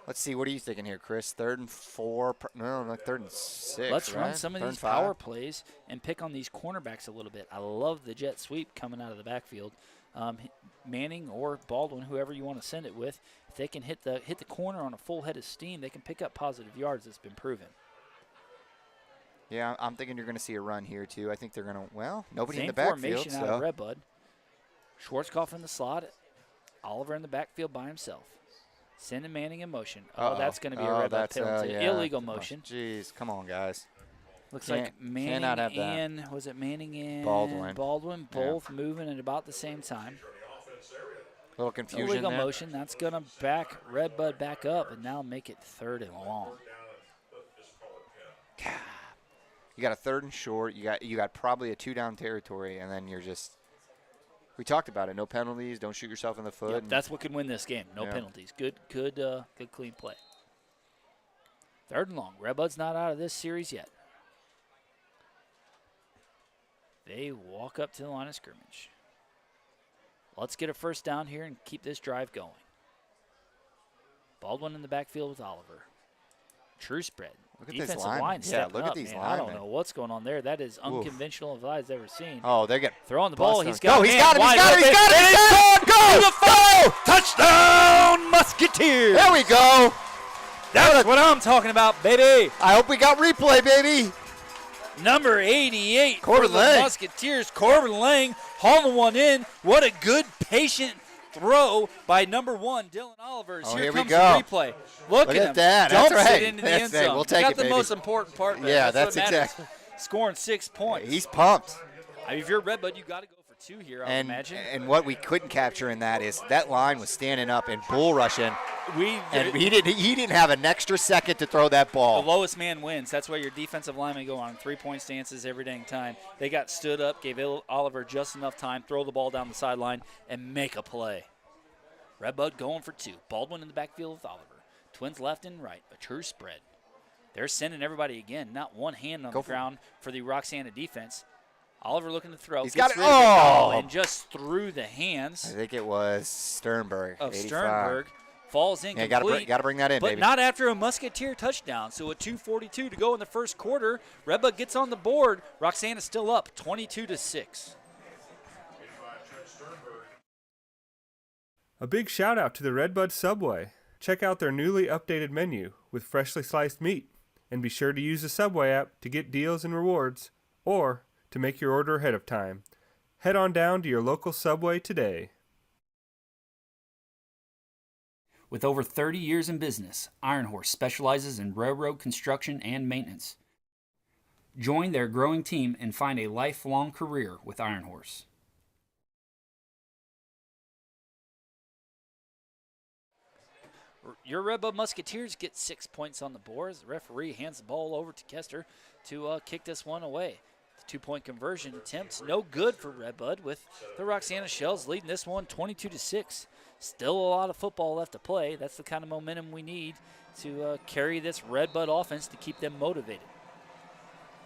Speaker 7: Let's see. What are you thinking here, Chris? 3rd and 4. No, like 3rd and 6.
Speaker 6: Let's
Speaker 7: right?
Speaker 6: run some of
Speaker 7: 3rd
Speaker 6: these
Speaker 7: and 5.
Speaker 6: power plays and pick on these cornerbacks a little bit. I love the jet sweep coming out of the backfield. Manning or Baldwin, whoever you want to send it with, if they can hit the corner on a full head of steam, they can pick up positive yards. It's been proven.
Speaker 7: Yeah, I'm thinking you're going to see a run here, too. I think they're going to, well, nobody
Speaker 6: Same
Speaker 7: in the backfield.
Speaker 6: formation out of Red Bud. Schwarzkopf in the slot. Oliver in the backfield by himself. Sending Manning in motion. Oh, that's going to be a Red Bud penalty.
Speaker 7: Yeah.
Speaker 6: Illegal motion.
Speaker 7: Jeez, come on, guys.
Speaker 6: Looks like Manning
Speaker 7: cannot have that.
Speaker 6: and, was it Manning and
Speaker 7: Baldwin.
Speaker 6: both moving at about the same time.
Speaker 7: A little confusion
Speaker 6: Illegal
Speaker 7: there.
Speaker 6: motion. That's going to back Red Bud back up and now make it 3rd and long.
Speaker 7: You got a 3rd and short. You got probably a 2-down territory, and then you're just. We talked about it. No penalties. Don't shoot yourself in the foot.
Speaker 6: Yep, that's what could win this game. No penalties. Good clean play. 3rd and long. Red Bud's not out of this series yet. They walk up to the line of scrimmage. Let's get a first down here and keep this drive going. Baldwin in the backfield with Oliver. True spread.
Speaker 7: Look at
Speaker 6: Defensive
Speaker 7: this line.
Speaker 6: line stepping
Speaker 7: look at
Speaker 6: up,
Speaker 7: these
Speaker 6: man.
Speaker 7: linemen.
Speaker 6: I don't know what's going on there. That is unconventional as I've ever seen.
Speaker 7: Oh, they're getting
Speaker 6: throwing the ball. He's got
Speaker 7: Go, he's got him. He's got it. Go!
Speaker 6: Touchdown, Musketeers!
Speaker 7: There we go.
Speaker 6: That's what I'm talking about, baby.
Speaker 7: I hope we got replay, baby.
Speaker 6: Number 88
Speaker 7: Corbin
Speaker 6: for the
Speaker 7: Lang.
Speaker 6: Musketeers. Corbin Lang hauling one in. What a good, patient throw by number 1, Dylan Oliver.
Speaker 7: Oh,
Speaker 6: Here
Speaker 7: here we
Speaker 6: comes
Speaker 7: go.
Speaker 6: the replay. Look at him.
Speaker 7: that.
Speaker 6: Dumps
Speaker 7: That's right.
Speaker 6: it into the
Speaker 7: That's
Speaker 6: end
Speaker 7: it.
Speaker 6: zone.
Speaker 7: We'll take
Speaker 6: Got
Speaker 7: it,
Speaker 6: the
Speaker 7: baby.
Speaker 6: most important part there.
Speaker 7: Yeah,
Speaker 6: that's
Speaker 7: that's
Speaker 6: what matters.
Speaker 7: exactly.
Speaker 6: Scoring 6 points.
Speaker 7: He's pumped.
Speaker 6: I mean, if you're Red Bud, you got to go for 2 here, I would imagine.
Speaker 7: And what we couldn't capture in that is that line was standing up and bull rushing, and he didn't have an extra second to throw that ball.
Speaker 6: The lowest man wins. That's why your defensive linemen go on 3-point stances every dang time. They got stood up, gave Oliver just enough time, throw the ball down the sideline, and make a play. Red Bud going for 2. Baldwin in the backfield with Oliver. Twins left and right. A true spread. They're sending everybody again. Not one hand on the ground for the Roxana defense. Oliver looking to throw.
Speaker 7: He's got it.
Speaker 6: And just through the hands.
Speaker 7: I think it was Sternberg.
Speaker 6: Of
Speaker 7: 85.
Speaker 6: Sternberg. Falls in
Speaker 7: Yeah,
Speaker 6: complete.
Speaker 7: got to bring that in,
Speaker 6: but
Speaker 7: baby.
Speaker 6: not after a Musketeer touchdown. So with 2:42 to go in the first quarter, Red Bud gets on the board. Roxana's still up, 22-6.
Speaker 8: A big shout out to the Red Bud Subway. Check out their newly updated menu with freshly sliced meat. And be sure to use the Subway app to get deals and rewards, or to make your order ahead of time. Head on down to your local Subway today.
Speaker 11: With over 30 years in business, Iron Horse specializes in railroad construction and maintenance. Join their growing team and find a lifelong career with Iron Horse.
Speaker 6: Your Red Bud Musketeers get 6 points on the board as the referee hands the ball over to Kester to kick this one away. The 2-point conversion attempt, no good for Red Bud, with the Roxana Shells leading this one 22-6. Still a lot of football left to play. That's the kind of momentum we need to carry this Red Bud offense to keep them motivated.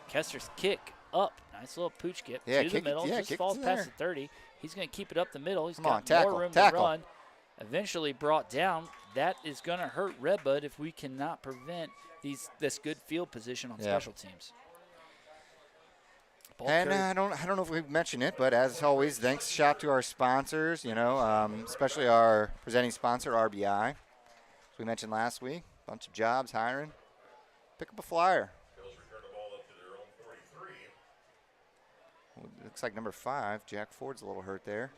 Speaker 6: Kester's kick up. Nice little pooch get to the middle. Just falls past the 30. He's going to keep it up the middle. He's got more room to run. Eventually brought down. That is going to hurt Red Bud if we cannot prevent this good field position on special teams.
Speaker 7: And I don't know if we've mentioned it, but as always, thanks shout to our sponsors, especially our presenting sponsor, RBI. As we mentioned last week, bunch of jobs, hiring. Pick up a flyer. Looks like number 5, Jack Ford's a little hurt there.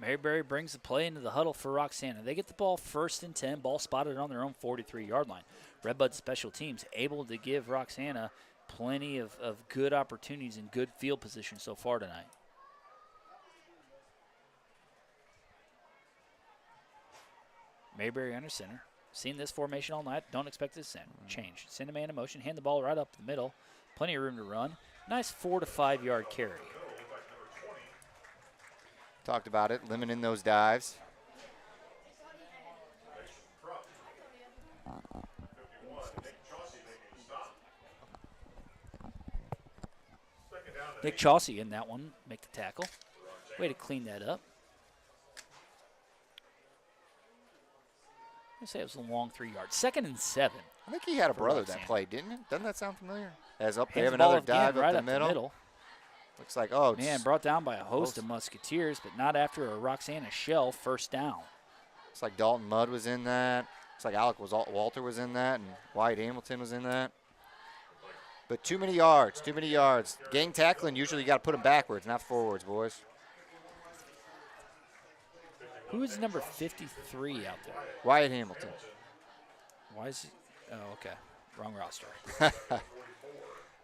Speaker 6: Mayberry brings the play into the huddle for Roxana. They get the ball 1st and 10, ball spotted on their own 43-yard line. Red Bud special teams able to give Roxana plenty of good opportunities and good field position so far tonight. Mayberry under center. Seen this formation all night. Don't expect it to change. Send a man in motion. Hand the ball right up the middle. Plenty of room to run. Nice 4 to 5 yard carry.
Speaker 7: Talked about it, limiting those dives.
Speaker 6: Nick Chauncey in that one, make the tackle. Way to clean that up. I'm going to say it was a long 3 yards. 2nd and 7.
Speaker 7: I think he had a brother that played, didn't it? Doesn't that sound familiar? As up, they
Speaker 6: Hands
Speaker 7: have
Speaker 6: the ball
Speaker 7: another dive
Speaker 6: right
Speaker 7: up the middle. Looks like,
Speaker 6: man, brought down by a host of Musketeers, but not after a Roxana Shell first down.
Speaker 7: Looks like Dalton Mudd was in that. Looks like Alec Walter was in that, and Wyatt Hamilton was in that. But too many yards, too many yards. Gang tackling, usually you got to put them backwards, not forwards, boys.
Speaker 6: Who is number 53 out there?
Speaker 7: Wyatt Hamilton.
Speaker 6: Why is he? Oh, okay. Wrong roster.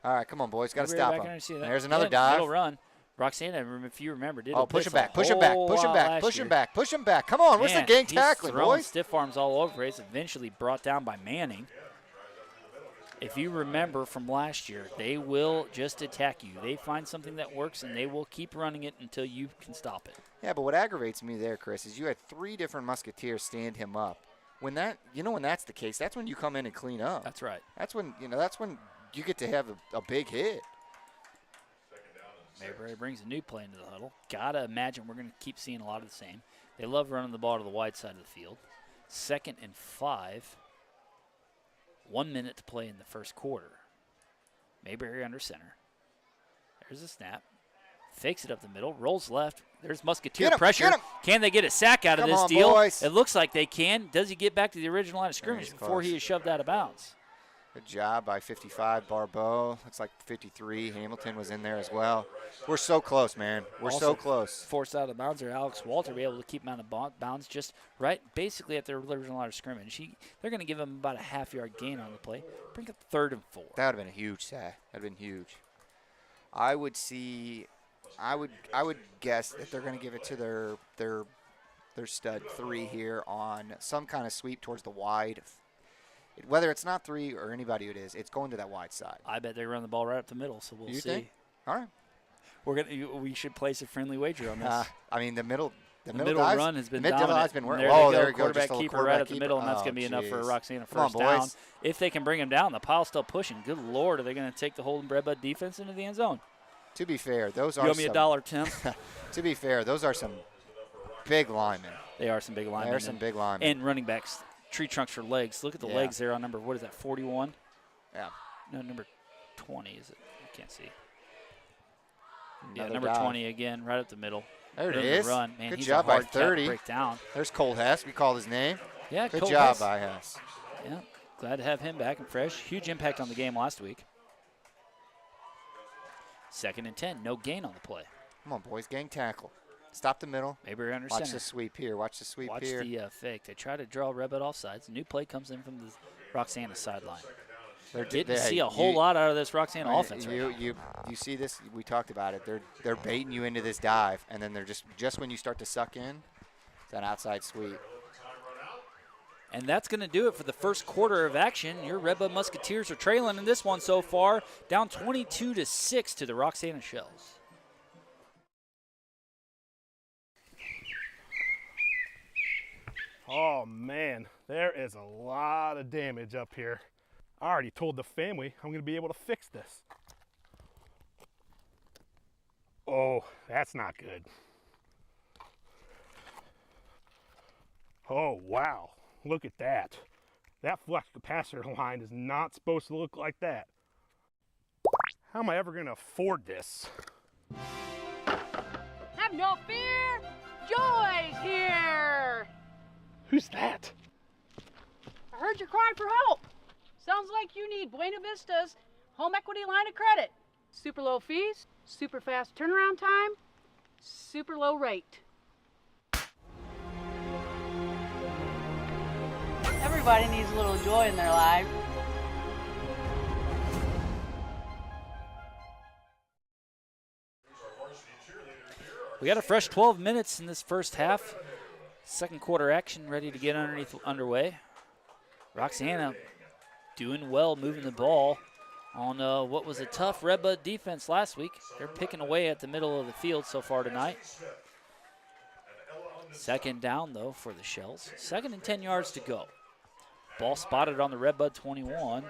Speaker 7: All right, come on, boys. Got to stop him. There's
Speaker 6: another
Speaker 7: dive.
Speaker 6: Middle run. Roxana, if you remember, did
Speaker 7: push him back, push him back, push him back, push him back, push him back. Come on, what's the gang tackling, boys?
Speaker 6: Stiff arms all over. He's eventually brought down by Manning. If you remember from last year, they will just attack you. They find something that works, and they will keep running it until you can stop it.
Speaker 7: Yeah, but what aggravates me there, Chris, is you had 3 different Musketeers stand him up. When that's the case, that's when you come in and clean up.
Speaker 6: That's right.
Speaker 7: That's when you get to have a big hit.
Speaker 6: Mayberry brings a new play into the huddle. Gotta imagine we're going to keep seeing a lot of the same. They love running the ball to the wide side of the field. 2nd and 5. 1 minute to play in the first quarter. Mayberry under center. There's a snap. Fakes it up the middle. Rolls left. There's Musketeer pressure. Can they get a sack out of this deal?
Speaker 7: Boys.
Speaker 6: It looks like they can. Does he get back to the original line of scrimmage before he is shoved out of bounds?
Speaker 7: Good job by 55, Barbeau. Looks like 53. Hamilton was in there as well. We're so close, man. We're
Speaker 6: also
Speaker 7: so close.
Speaker 6: Forced out of bounds, or Alex Walter be able to keep him out of bounds just right, basically at their original line of scrimmage. They're going to give him about a half-yard gain on the play. Bring up 3rd and 4.
Speaker 7: That would have been a huge sack. That would have been huge. I would guess that they're going to give it to their stud 3 here on some kind of sweep towards the wide. Whether it's not 3 or anybody it is, it's going to that wide side.
Speaker 6: I bet they run the ball right up the middle, so we'll see.
Speaker 7: Think? All right.
Speaker 6: We should place a friendly wager on this.
Speaker 7: I mean, the middle
Speaker 6: run has been dominant. There you go. Quarterback keeper right up the middle, and that's going to be enough for Roxana first down. If they can bring him down, the pile's still pushing. Good Lord, are they going to take the Holden Red Bud defense into the end zone?
Speaker 7: To be fair, those are
Speaker 6: you owe me $1, Tim.
Speaker 7: To be fair, those are some big linemen.
Speaker 6: They are some big linemen.
Speaker 7: They're some big linemen.
Speaker 6: And running backs. Tree trunks for legs. Look at the legs there on number, 41?
Speaker 7: Yeah.
Speaker 6: No, number 20 is it? I can't see.
Speaker 7: Another
Speaker 6: number
Speaker 7: dive.
Speaker 6: 20 again, right up the middle.
Speaker 7: There it is.
Speaker 6: Run. Man,
Speaker 7: good
Speaker 6: he's
Speaker 7: job
Speaker 6: a hard
Speaker 7: by 30.
Speaker 6: Break down.
Speaker 7: There's Cole Hess. We called his name.
Speaker 6: Yeah,
Speaker 7: good
Speaker 6: Cole
Speaker 7: job
Speaker 6: Hess.
Speaker 7: by Hess.
Speaker 6: Yeah, glad to have him back and fresh. Huge impact on the game last week. 2nd and 10. No gain on the play.
Speaker 7: Come on, boys. Gang tackle. Stop the middle.
Speaker 6: Mayberry under
Speaker 7: Watch
Speaker 6: center.
Speaker 7: the sweep here. Watch the sweep here.
Speaker 6: Watch the fake. They try to draw Red Bud offsides. A new play comes in from the Roxana sideline. Didn't see a whole lot out of this Roxana offense.
Speaker 7: You see this? We talked about it. They're baiting you into this dive, and then they're just when you start to suck in, it's an outside sweep.
Speaker 6: And that's going to do it for the first quarter of action. Your Red Bud Musketeers are trailing in this one so far, down 22-6 to the Roxana Shells.
Speaker 12: Oh man, there is a lot of damage up here. I already told the family I'm going to be able to fix this. Oh, that's not good. Oh wow, look at that. That flux capacitor line is not supposed to look like that. How am I ever going to afford this?
Speaker 13: Have no fear, Joy's here!
Speaker 12: Who's that?
Speaker 13: I heard your cry for help. Sounds like you need Buena Vista's home equity line of credit. Super low fees, super fast turnaround time, super low rate. Everybody needs a little joy in their life.
Speaker 6: We got a fresh 12 minutes in this first half. Second quarter action ready to get underway. Roxana doing well moving the ball on what was a tough Red Bud defense last week. They're picking away at the middle of the field so far tonight. Second down, though, for the Shells. 2nd and 10 yards to go. Ball spotted on the Red Bud 21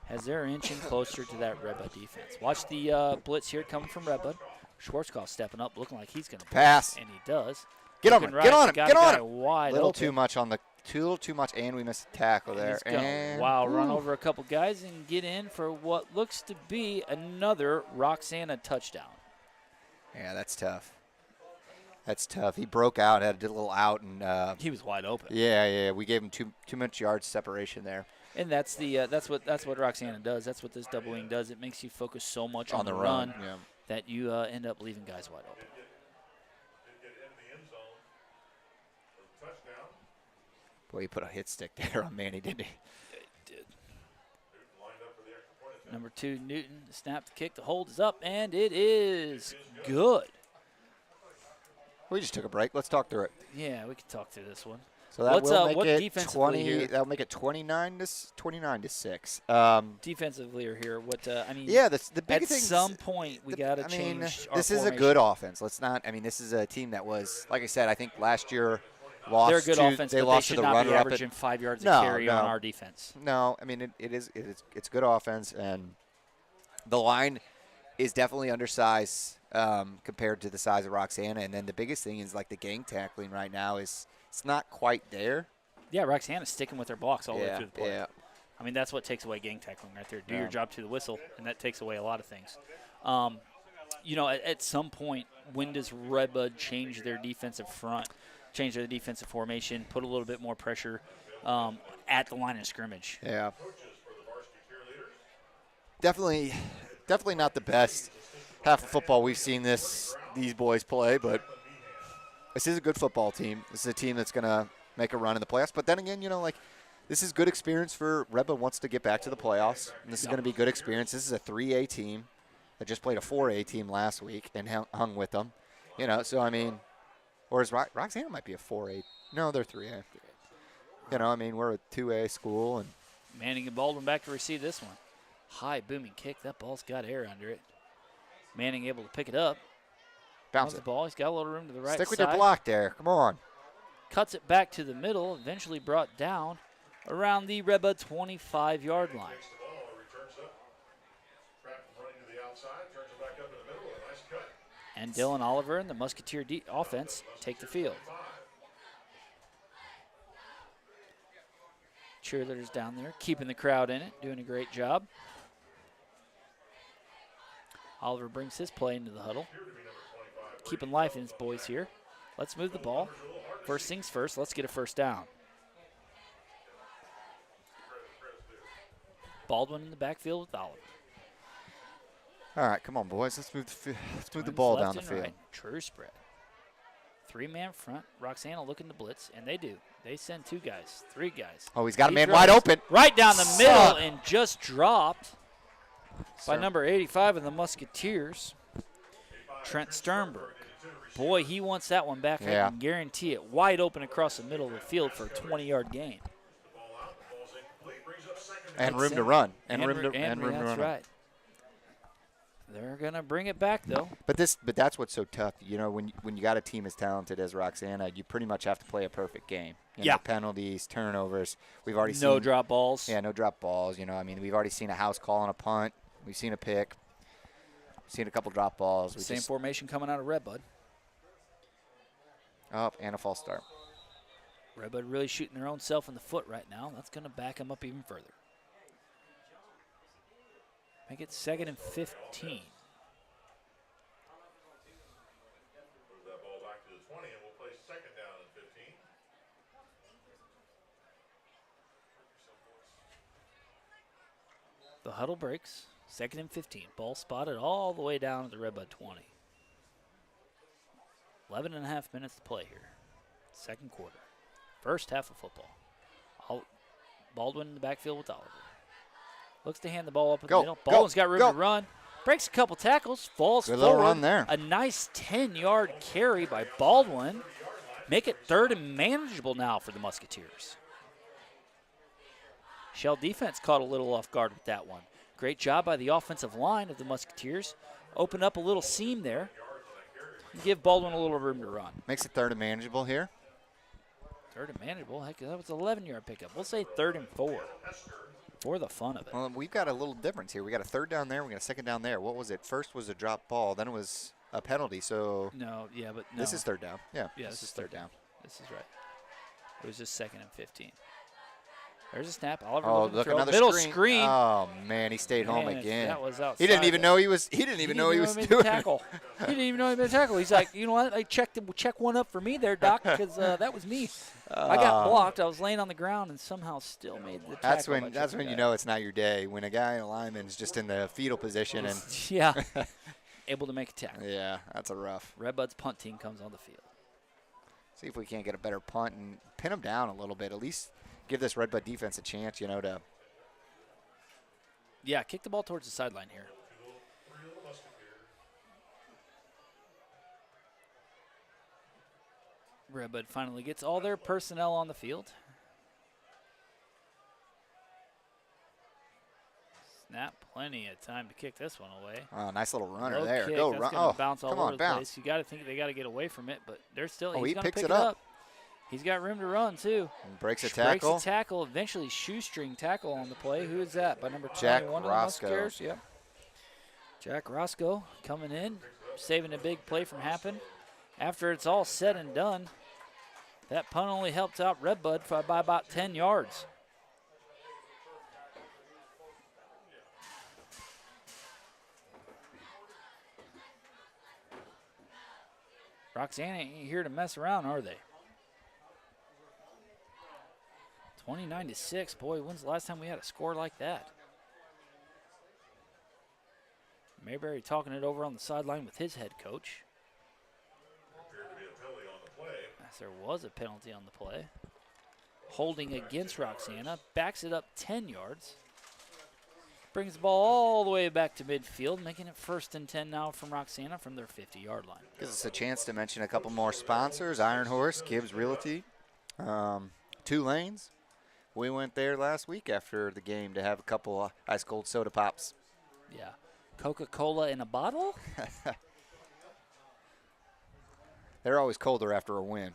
Speaker 6: as they're inching closer to that Red Bud defense. Watch the blitz here coming from Red Bud. Schwarzkopf stepping up, looking like he's going to
Speaker 7: pass,
Speaker 6: and he does.
Speaker 7: Get on him! Get on him! Get on him!
Speaker 6: Wide
Speaker 7: little
Speaker 6: open.
Speaker 7: too much on the little too much, and we missed a tackle there. And
Speaker 6: wow, run over a couple guys and get in for what looks to be another Roxana touchdown.
Speaker 7: Yeah, that's tough. That's tough. He broke out, did a little out, and
Speaker 6: he was wide open.
Speaker 7: Yeah. We gave him too much yards separation there.
Speaker 6: And that's what Roxana does. That's what this double wing does. It makes you focus so much on the run that you end up leaving guys wide open.
Speaker 7: Boy, he put a hit stick there on Manny, didn't he?
Speaker 6: He did. Number 2, Newton, the snap, the kick, the hold is up, and it is good.
Speaker 7: We just took a break. Let's talk through it.
Speaker 6: Yeah, we can talk through this one.
Speaker 7: So that will make
Speaker 6: what
Speaker 7: it 20. That'll make it 29-6.
Speaker 6: Defensively here, what I mean.
Speaker 7: Yeah, the big
Speaker 6: at
Speaker 7: thing.
Speaker 6: Some point we got to change.
Speaker 7: This is a good offense. Let's not. I mean, this is a team that was, like I said, I think last year. They're
Speaker 6: a good offense, but they should not be averaging 5 yards a carry on our defense.
Speaker 7: No, I mean it's good offense, and the line is definitely undersized compared to the size of Roxana. And then the biggest thing is like the gang tackling right now is it's not quite there.
Speaker 6: Yeah, Roxana's sticking with their blocks all the way through the play.
Speaker 7: Yeah.
Speaker 6: I mean that's what takes away gang tackling right there. Do your job to the whistle, and that takes away a lot of things. You know, at some point, when does Red Bud change their defensive front? Change their defensive formation, put a little bit more pressure at the line of scrimmage.
Speaker 7: Yeah. Definitely not the best half of football we've seen these boys play, but this is a good football team. This is a team that's going to make a run in the playoffs. But then again, you know, like this is good experience for Red Bud wants to get back to the playoffs. And this is going to be good experience. This is a 3A team that just played a 4A team last week and hung with them. You know, so I mean. Or is Roxana might be a 4A. No, they're 3A. You know, I mean, we're a 2A school. And
Speaker 6: Manning and Baldwin back to receive this one. High booming kick. That ball's got air under it. Manning able to pick it up.
Speaker 7: Bounce
Speaker 6: the ball. He's got a little room to the right side.
Speaker 7: Stick with your block there. Come on.
Speaker 6: Cuts it back to the middle. Eventually brought down around the Red Bud 25-yard line. And Dylan Oliver and the Musketeer offense take the field. Cheerleaders down there keeping the crowd in it, doing a great job. Oliver brings his play into the huddle. Keeping life in his boys here. Let's move the ball. First things first, let's get a first down. Baldwin in the backfield with Oliver.
Speaker 7: All right, come on, boys. Let's move the ball down the field.
Speaker 6: Right. True spread. 3-man front. Roxana looking to blitz, and they do. They send 2 guys, 3 guys.
Speaker 7: Oh, he's got a man wide open.
Speaker 6: Right down the middle and just dropped by number 85 of the Musketeers, Trent Sternberg. Boy, he wants that one back. I can guarantee it. Wide open across the middle of the field for a 20-yard gain.
Speaker 7: And room to run. And room to
Speaker 6: that's
Speaker 7: run.
Speaker 6: Right. They're gonna bring it back though.
Speaker 7: But that's what's so tough. You know, when you got a team as talented as Roxana, you pretty much have to play a perfect game. You know, penalties, turnovers. We've already seen
Speaker 6: no drop balls.
Speaker 7: Yeah, no drop balls. You know, I mean, we've already seen a house call on a punt. We've seen a pick. Seen a couple drop balls.
Speaker 6: Same formation coming out of Red Bud.
Speaker 7: Oh, and a false start.
Speaker 6: Red Bud really shooting their own self in the foot right now. That's going to back them up even further. Make it 2nd and 15.
Speaker 9: Move that ball back to the 20, and we'll play 2nd down and 15.
Speaker 6: The huddle breaks. 2nd and 15. Ball spotted all the way down at the Red Bud 20. 11 and a half minutes to play here. 2nd quarter. First half of football. Baldwin in the backfield with Oliver. Looks to hand the ball up in the middle. Baldwin's got room to run. Breaks a couple tackles. Falls
Speaker 7: Good
Speaker 6: forward.
Speaker 7: little run there.
Speaker 6: A nice 10-yard carry by Baldwin. Make it 3rd and manageable now for the Musketeers. Shell defense caught a little off guard with that one. Great job by the offensive line of the Musketeers. Open up a little seam there. And give Baldwin a little room to run.
Speaker 7: Makes it 3rd and manageable here.
Speaker 6: 3rd and manageable. Heck, that was an 11-yard pickup. We'll say 3rd and 4 for the fun of it.
Speaker 7: Well, we've got a little difference here. We got a 3rd down there. We got a 2nd down there. What was it? First was a drop ball. Then it was a penalty. So
Speaker 6: no, but no.
Speaker 7: This is 3rd down. Yeah,
Speaker 6: this
Speaker 7: is 3rd down.
Speaker 6: This is right. It was just 2nd and 15. There's a snap. Oliver
Speaker 7: look,
Speaker 6: throw.
Speaker 7: another
Speaker 6: Middle
Speaker 7: screen. Oh man, he stayed home again.
Speaker 6: That was outside.
Speaker 7: He didn't even know he was. He didn't even know he was doing
Speaker 6: tackle. He didn't even know he made a tackle. He's like, you know what? I check one up for me there, Doc, because that was me. I got blocked. I was laying on the ground and somehow still made the tackle.
Speaker 7: That's when you know it's not your day. When a guy in a lineman's just in the fetal position and
Speaker 6: able to make a tackle.
Speaker 7: Yeah, that's a rough.
Speaker 6: Red Bud's punt team comes on the field.
Speaker 7: See if we can't get a better punt and pin him down a little bit. At least give this Red Bud defense a chance, you know, to.
Speaker 6: Yeah, kick the ball towards the sideline here. Red Bud finally gets all their personnel on the field. Snap, plenty of time to kick this one away.
Speaker 7: Oh, nice little runner
Speaker 6: Low
Speaker 7: there.
Speaker 6: Kick.
Speaker 7: Go
Speaker 6: That's
Speaker 7: run!
Speaker 6: gonna
Speaker 7: Oh,
Speaker 6: bounce all
Speaker 7: come
Speaker 6: over
Speaker 7: on,
Speaker 6: the
Speaker 7: bounce!
Speaker 6: place. You got to think they got to get away from it, but they're still.
Speaker 7: Oh,
Speaker 6: he's
Speaker 7: he
Speaker 6: gonna
Speaker 7: picks
Speaker 6: pick
Speaker 7: it up.
Speaker 6: He's got room to run too.
Speaker 7: And breaks a tackle.
Speaker 6: Breaks a tackle. Eventually, shoestring tackle on the play. Who is that? By number 21
Speaker 7: Jack
Speaker 6: of the
Speaker 7: Roscoe.
Speaker 6: Musketeers. Yep. Jack Roscoe coming in, saving a big play from happening. After it's all said and done, that punt only helped out Red Bud by about 10 yards. Roxana ain't here to mess around, are they? 29-6. Boy, when's the last time we had a score like that? Mayberry talking it over on the sideline with his head coach. As there was a penalty on the play. Holding against Roxana. Backs it up 10 yards. Brings the ball all the way back to midfield, making it 1st and 10 now from Roxana from their 50-yard line.
Speaker 7: Gives us a chance to mention a couple more sponsors. Iron Horse, Gibbs Realty, 2 Lanes. We went there last week after the game to have a couple ice cold soda pops.
Speaker 6: Yeah. Coca-Cola in a bottle?
Speaker 7: They're always colder after a win.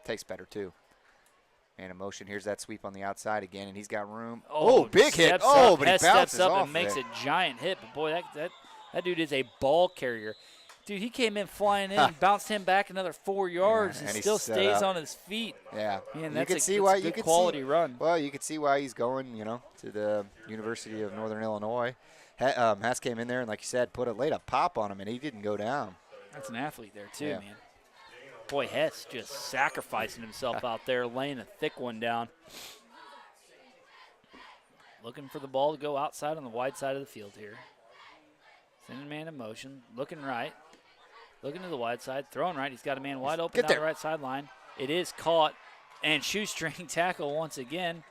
Speaker 7: Tastes better, too. And in motion, here's that sweep on the outside again, and he's got room. Oh, big hit. Oh, but he bounces
Speaker 6: up
Speaker 7: off
Speaker 6: and makes
Speaker 7: it.
Speaker 6: a giant hit. But, boy, that dude is a ball carrier. Dude, he came in flying in, bounced him back another 4 yards, and still stays on his feet.
Speaker 7: Yeah.
Speaker 6: Man,
Speaker 7: that's
Speaker 6: a good quality run.
Speaker 7: Well, you could see why he's going, you know, to the University of Northern Illinois. Hess came in there and, like you said, laid a pop on him, and he didn't go down.
Speaker 6: That's an athlete there, too, man. Boy, Hess just sacrificing himself out there, laying a thick one down. Looking for the ball to go outside on the wide side of the field here. Sending man in motion, looking right. Looking to the wide side, throwing right. He's got a man wide open down the right sideline. It is caught, and shoestring tackle once again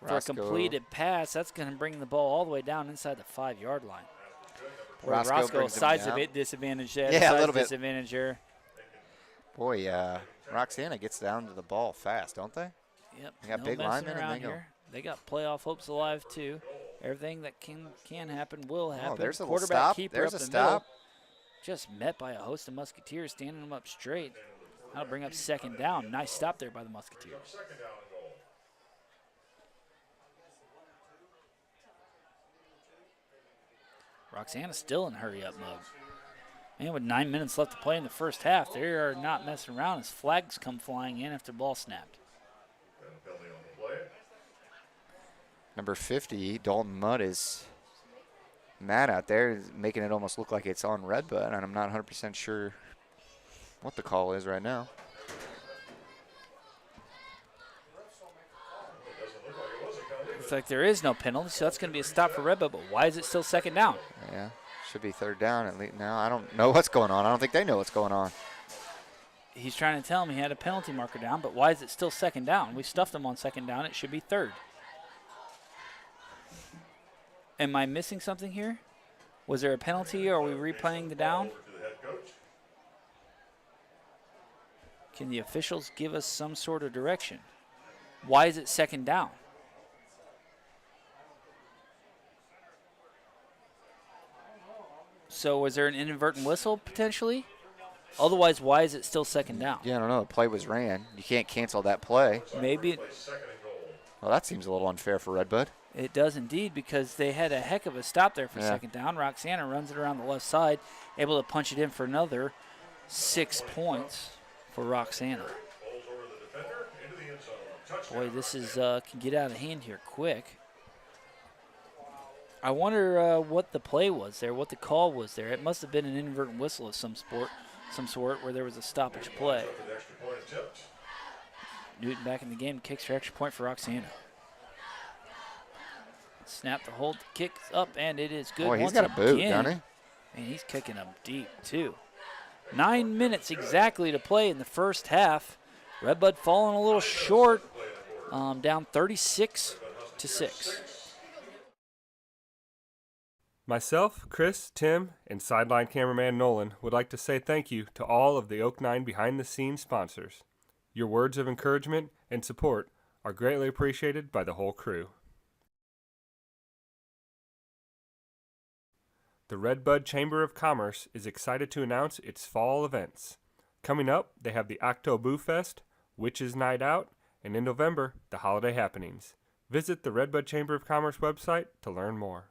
Speaker 6: for a completed pass. That's going to bring the ball all the way down inside the 5-yard line. Roscoe size a bit disadvantaged there.
Speaker 7: Yeah, a little bit.
Speaker 6: Disadvantage there.
Speaker 7: Boy, Roxana gets down to the ball fast, don't they?
Speaker 6: Yep.
Speaker 7: They got big linemen and they go.
Speaker 6: They got playoff hopes alive too. Everything that can happen will happen.
Speaker 7: Oh, there's a little
Speaker 6: Quarterback
Speaker 7: stop.
Speaker 6: keeper
Speaker 7: There's
Speaker 6: up
Speaker 7: a
Speaker 6: the middle.
Speaker 7: stop.
Speaker 6: Just met by a host of Musketeers, standing them up straight. That'll bring up second down. Nice stop there by the Musketeers. Roxana still in hurry-up mode. And with 9 minutes left to play in the first half, they are not messing around as flags come flying in after the ball snapped.
Speaker 7: Number 50, Dalton Mudd, is mad out there, making it almost look like it's on Red Bud, and I'm not 100% sure what the call is right now.
Speaker 6: Looks like there is no penalty, so that's going to be a stop for Red Bud, but why is it still second down?
Speaker 7: Yeah, should be third down at least. Now I don't know what's going on. I don't think they know what's going on.
Speaker 6: He's trying to tell him he had a penalty marker down, but why is it still second down? We stuffed him on second down. It should be third. Am I missing something here? Was there a penalty, or are we replaying the down? Can the officials give us some sort of direction? Why is it second down? So was there an inadvertent whistle potentially? Otherwise, why is it still second down?
Speaker 7: Yeah, I don't know. The play was ran. You can't cancel that play.
Speaker 6: Maybe.
Speaker 7: Well, that seems a little unfair for Red Bud.
Speaker 6: It does indeed, because they had a heck of a stop there for
Speaker 7: Yeah.
Speaker 6: second down. Roxana runs it around the left side, able to punch it in for another 6 points for Roxana. Boy, this is can get out of hand here quick. I wonder what the play was there, what the call was there. It must have been an inadvertent whistle of some sort where there was a stoppage play. Newton back in the game, kicks for extra point for Roxana. Snap the hold, kicks up, and it is good.
Speaker 7: Boy, he's
Speaker 6: once
Speaker 7: got a boot,
Speaker 6: again.
Speaker 7: doesn't he?
Speaker 6: And he's kicking them deep, too. 9 minutes exactly to play in the first half. Red Bud falling a little short, down 36-6.
Speaker 8: Myself, Chris, Tim, and sideline cameraman Nolan would like to say thank you to all of the Oak 9 behind-the-scenes sponsors. Your words of encouragement and support are greatly appreciated by the whole crew. The Red Bud Chamber of Commerce is excited to announce its fall events. Coming up, they have the Octo Boo Fest, Witches Night Out, and in November, the Holiday Happenings. Visit the Red Bud Chamber of Commerce website to learn more.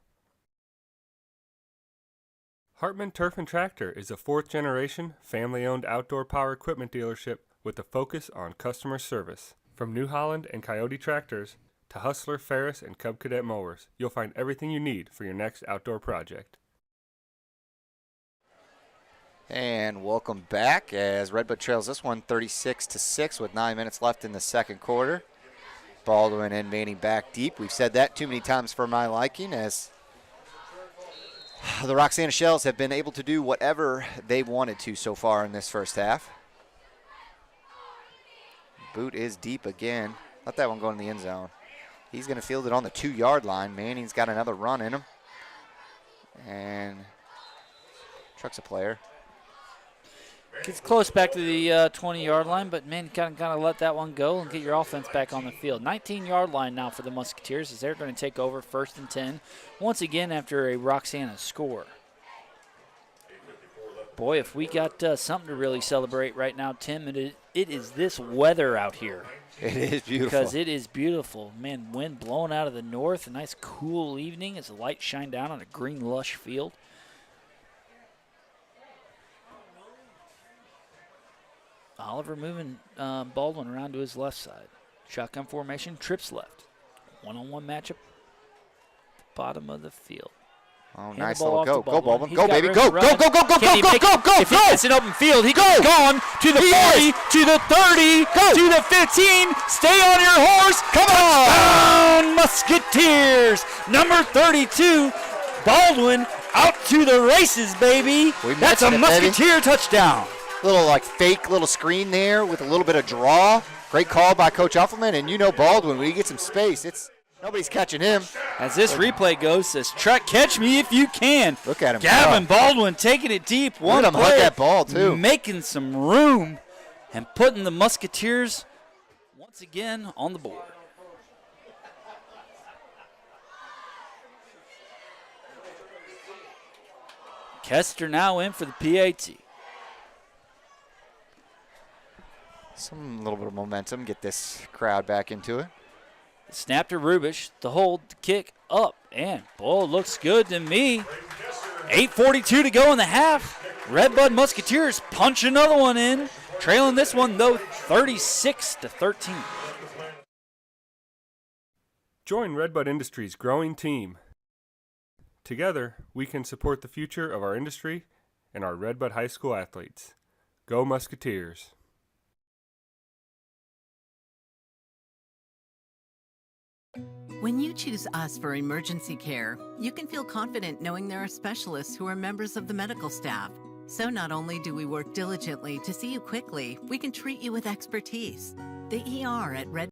Speaker 8: Hartman Turf and Tractor is a fourth-generation, family-owned outdoor power equipment dealership with a focus on customer service. From New Holland and Coyote tractors to Hustler, Ferris, and Cub Cadet mowers, you'll find everything you need for your next outdoor project.
Speaker 7: And welcome back as Red Bud trails this one 36-6 with 9 minutes left in the second quarter. Baldwin and Manning back deep. We've said that too many times for my liking, as the Roxana Shells have been able to do whatever they wanted to so far in this first half. Boot is deep again. Let that one go in the end zone. He's going to field it on the 2-yard line. Manning's got another run in him. And trucks a player.
Speaker 6: Gets close back to the 20-yard line, but man, kind of let that one go and get your offense back on the field. 19-yard line now for the Musketeers as they're going to take over 1st and 10 once again after a Roxana score. Boy, if we got something to really celebrate right now, Tim, it is this weather out here.
Speaker 7: It is beautiful.
Speaker 6: Because it is beautiful. Man, wind blowing out of the north, a nice cool evening as the lights shine down on a green, lush field. Oliver moving Baldwin around to his left side. Shotgun formation, trips left. One-on-one matchup, bottom of the field.
Speaker 7: Oh,
Speaker 6: Hand
Speaker 7: nice
Speaker 6: the ball
Speaker 7: little
Speaker 6: off
Speaker 7: go.
Speaker 6: to
Speaker 7: Go, Baldwin.
Speaker 6: He's
Speaker 7: Go,
Speaker 6: got
Speaker 7: baby.
Speaker 6: room
Speaker 7: Go,
Speaker 6: to
Speaker 7: go,
Speaker 6: run.
Speaker 7: go, go, go,
Speaker 6: Can he
Speaker 7: go,
Speaker 6: make
Speaker 7: go,
Speaker 6: it?
Speaker 7: go,
Speaker 6: If
Speaker 7: go.
Speaker 6: it's an open field, he goes gone to the 40, to the 30, to the 15. Stay on your horse. Come on, Musketeers. Number 32, Baldwin, out to the races, baby. That's a Musketeer touchdown.
Speaker 7: Little like fake little screen there with a little bit of draw. Great call by Coach Uffelman, and you know Baldwin, when he gets some space, nobody's catching him.
Speaker 6: As this replay goes, says, catch me if you can.
Speaker 7: Look at him.
Speaker 6: Gavin Baldwin taking it deep.
Speaker 7: One hug that ball, too.
Speaker 6: Making some room and putting the Musketeers once again on the board. Kester now in for the PAT.
Speaker 7: Some little bit of momentum, get this crowd back into it.
Speaker 6: Snap to Rubish, the hold, the kick up, and ball looks good to me. 8:42 to go in the half. Red Bud Musketeers punch another one in, trailing this one though 36-13.
Speaker 8: Join Red Bud Industries' growing team. Together, we can support the future of our industry and our Red Bud High School athletes. Go Musketeers!
Speaker 14: When you choose us for emergency care, you can feel confident knowing there are specialists who are members of the medical staff. So not only do we work diligently to see you quickly, we can treat you with expertise. The ER at Red